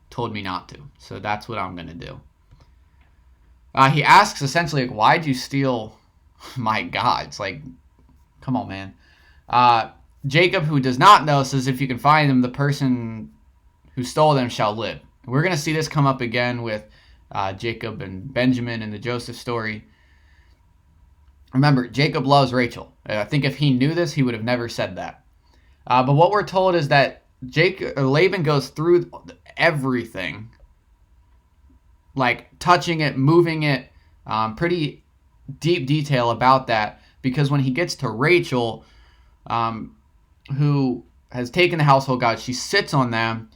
told me not to. So that's what I'm going to do. He asks essentially, like, why'd you steal my gods? Like, come on, man. Jacob, who does not know, says if you can find them, the person who stole them shall live. We're going to see this come up again with Jacob and Benjamin in the Joseph story. Remember, Jacob loves Rachel. I think if he knew this, he would have never said that. But what we're told is that Laban goes through everything, like touching it, moving it, pretty deep detail about that, because when he gets to Rachel, who has taken the household gods, she sits on them.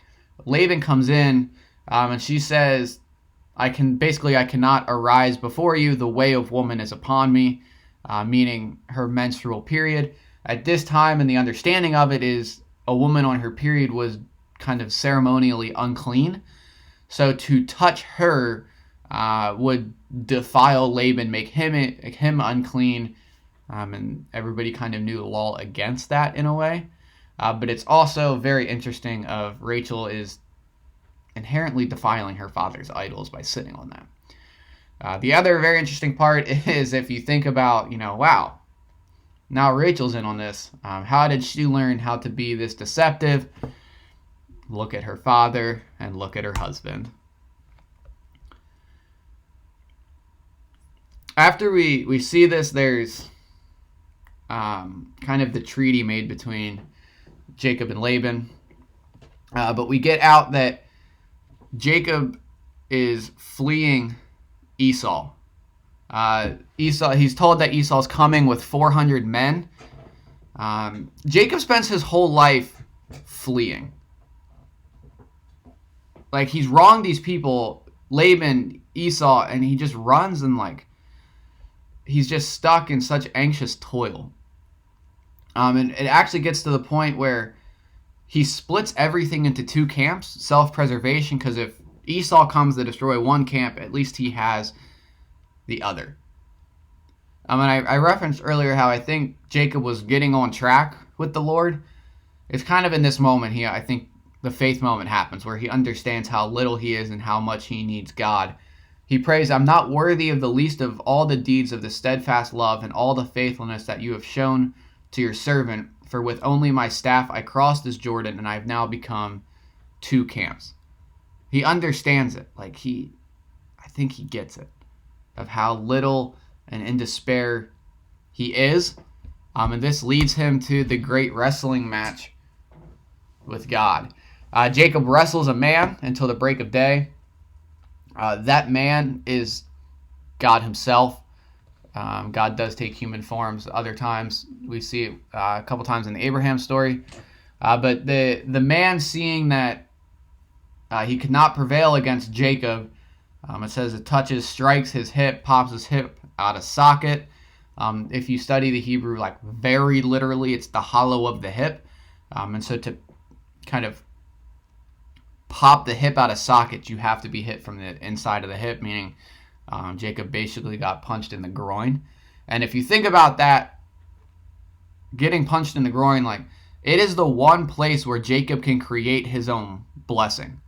Laban comes in, and she says, I cannot arise before you. The way of woman is upon me, meaning her menstrual period. At this time, and the understanding of it is a woman on her period was kind of ceremonially unclean. So to touch her would defile Laban, make him unclean, and everybody kind of knew the law against that in a way. But it's also very interesting of Rachel is inherently defiling her father's idols by sitting on them. The other very interesting part is if you think about, wow, now Rachel's in on this. How did she learn how to be this deceptive? Look at her father and look at her husband. After we see this, there's kind of the treaty made between Jacob and Laban. But we get out that Jacob is fleeing Esau. He's told that Esau's coming with 400 men. Jacob spends his whole life fleeing. Like, he's wronged these people, Laban, Esau, and he just runs and he's just stuck in such anxious toil. And it actually gets to the point where he splits everything into two camps, self-preservation, because if Esau comes to destroy one camp, at least he has the other. And I referenced earlier how I think Jacob was getting on track with the Lord. It's kind of in this moment here, I think the faith moment happens, where he understands how little he is and how much he needs God. He prays, I'm not worthy of the least of all the deeds of the steadfast love and all the faithfulness that you have shown to your servant, for with only my staff I crossed this Jordan, and I have now become two camps. He understands it. I think he gets it, of how little and in despair he is. And this leads him to the great wrestling match with God. Jacob wrestles a man until the break of day. That man is God himself. God does take human forms other times. We see it a couple times in the Abraham story. But the man, seeing that he could not prevail against Jacob, it says it touches, strikes his hip, pops his hip out of socket. If you study the Hebrew very literally, it's the hollow of the hip. And so to kind of pop the hip out of socket, you have to be hit from the inside of the hip, meaning Jacob basically got punched in the groin. And if you think about that, getting punched in the groin, it is the one place where Jacob can create his own blessing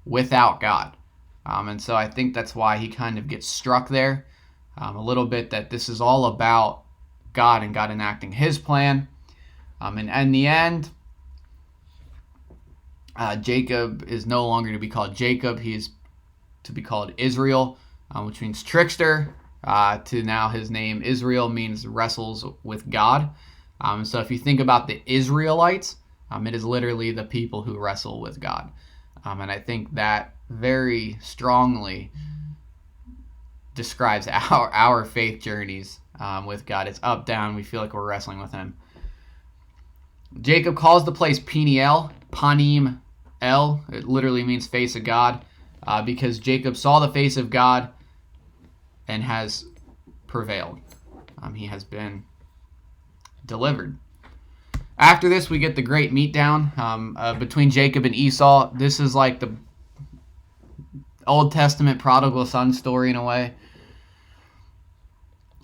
without God. And so I think that's why he kind of gets struck there a little bit, that this is all about God and God enacting his plan. And in the end, Jacob is no longer to be called Jacob. He is to be called Israel, which means trickster. To now his name Israel means wrestles with God. So if you think about the Israelites, it is literally the people who wrestle with God. And I think that very strongly describes our faith journeys with God. It's up, down. We feel like we're wrestling with him. Jacob calls the place Peniel, Panim El. It literally means face of God, because Jacob saw the face of God and has prevailed. He has been delivered. After this, we get the great meet down between Jacob and Esau. This is like the Old Testament prodigal son story in a way.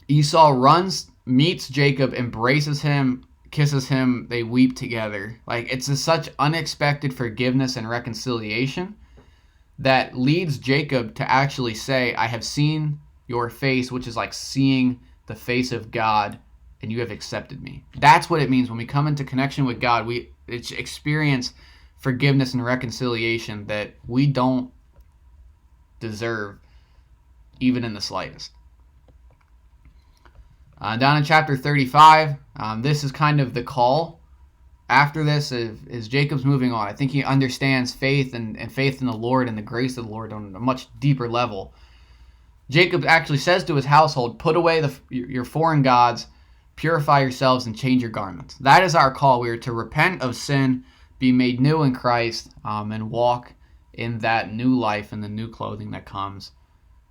Esau runs, meets Jacob, embraces him, kisses him, they weep together. It's such unexpected forgiveness and reconciliation that leads Jacob to actually say, I have seen your face, which is like seeing the face of God, and you have accepted me. That's what it means when we come into connection with God. We experience forgiveness and reconciliation that we don't deserve, even in the slightest. Down in chapter 35, this is kind of the call after this is Jacob's moving on. I think he understands faith and faith in the Lord and the grace of the Lord on a much deeper level. Jacob actually says to his household, put away your foreign gods, purify yourselves, and change your garments. That is our call. We are to repent of sin, be made new in Christ, and walk in that new life and the new clothing that comes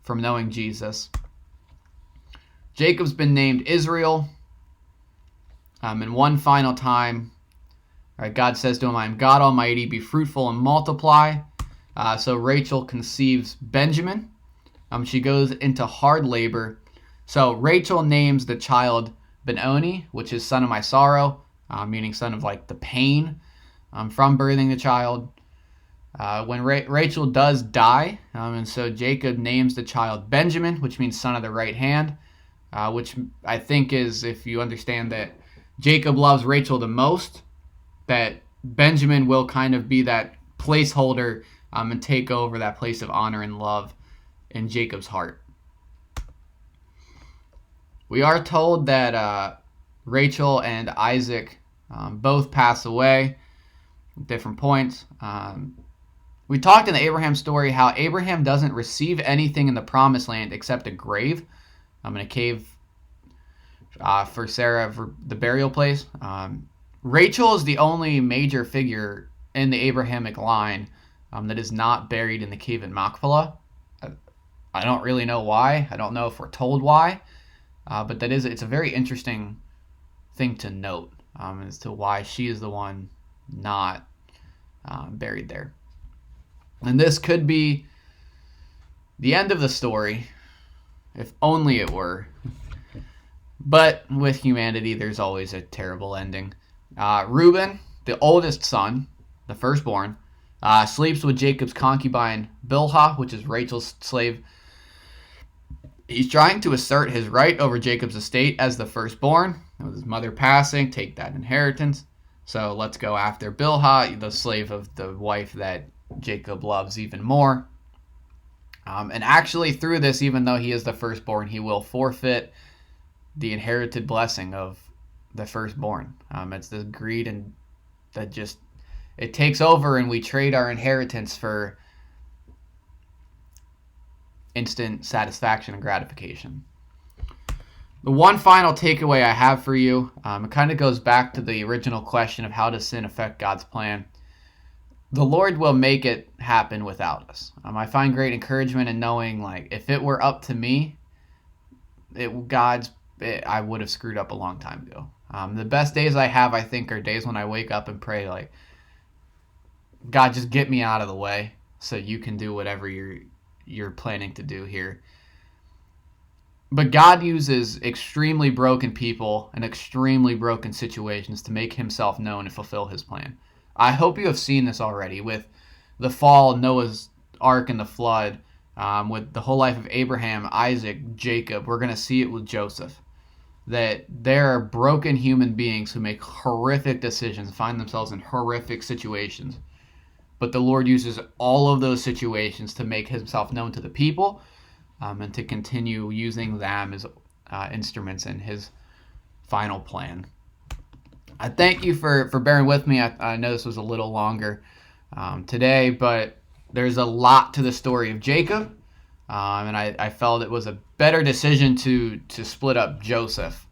from knowing Jesus. Jacob's been named Israel. And one final time, right, God says to him, I am God Almighty, be fruitful and multiply. So Rachel conceives Benjamin. She goes into hard labor. So Rachel names the child Benoni, which is son of my sorrow, meaning son of like the pain from birthing the child. When Rachel does die, and so Jacob names the child Benjamin, which means son of the right hand, which I think is, if you understand that Jacob loves Rachel the most, that Benjamin will kind of be that placeholder and take over that place of honor and love in Jacob's heart. We are told that Rachel and Isaac both pass away at different points. We talked in the Abraham story how Abraham doesn't receive anything in the promised land except a grave. In a cave for Sarah, for the burial place. Rachel is the only major figure in the Abrahamic line that is not buried in the cave at Machpelah. I don't really know why. I don't know if we're told why. But it's a very interesting thing to note as to why she is the one not buried there. And this could be the end of the story, if only it were. But with humanity, there's always a terrible ending. Reuben, the oldest son, the firstborn, sleeps with Jacob's concubine Bilhah, which is Rachel's slave. He's trying to assert his right over Jacob's estate as the firstborn, with his mother passing, take that inheritance. So let's go after Bilhah, the slave of the wife that Jacob loves even more. And actually through this, even though he is the firstborn, he will forfeit the inherited blessing of the firstborn. It's the greed and that just, it takes over, and we trade our inheritance for instant satisfaction and gratification. The one final takeaway I have for you, it kind of goes back to the original question of how does sin affect God's plan. The Lord will make it happen without us. I find great encouragement in knowing, like, if it were up to me, I would have screwed up a long time ago. The best days I have, I think, are days when I wake up and pray, like, God, just get me out of the way so you can do whatever you're planning to do here. But God uses extremely broken people and extremely broken situations to make himself known and fulfill his plan. I hope you have seen this already with the fall, Noah's Ark, and the flood, with the whole life of Abraham, Isaac, Jacob. We're going to see it with Joseph. That there are broken human beings who make horrific decisions, find themselves in horrific situations. But the Lord uses all of those situations to make himself known to the people, and to continue using them as instruments in his final plan. I thank you for bearing with me. I know this was a little longer today, but there's a lot to the story of Jacob, and I felt it was a better decision to split up Joseph,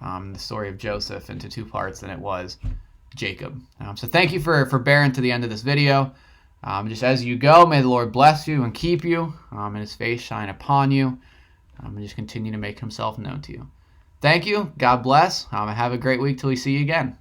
the story of Joseph, into two parts than it was Jacob. So thank you for bearing to the end of this video. Just as you go, may the Lord bless you and keep you, and his face shine upon you, and just continue to make himself known to you. Thank you. God bless. Have a great week till we see you again.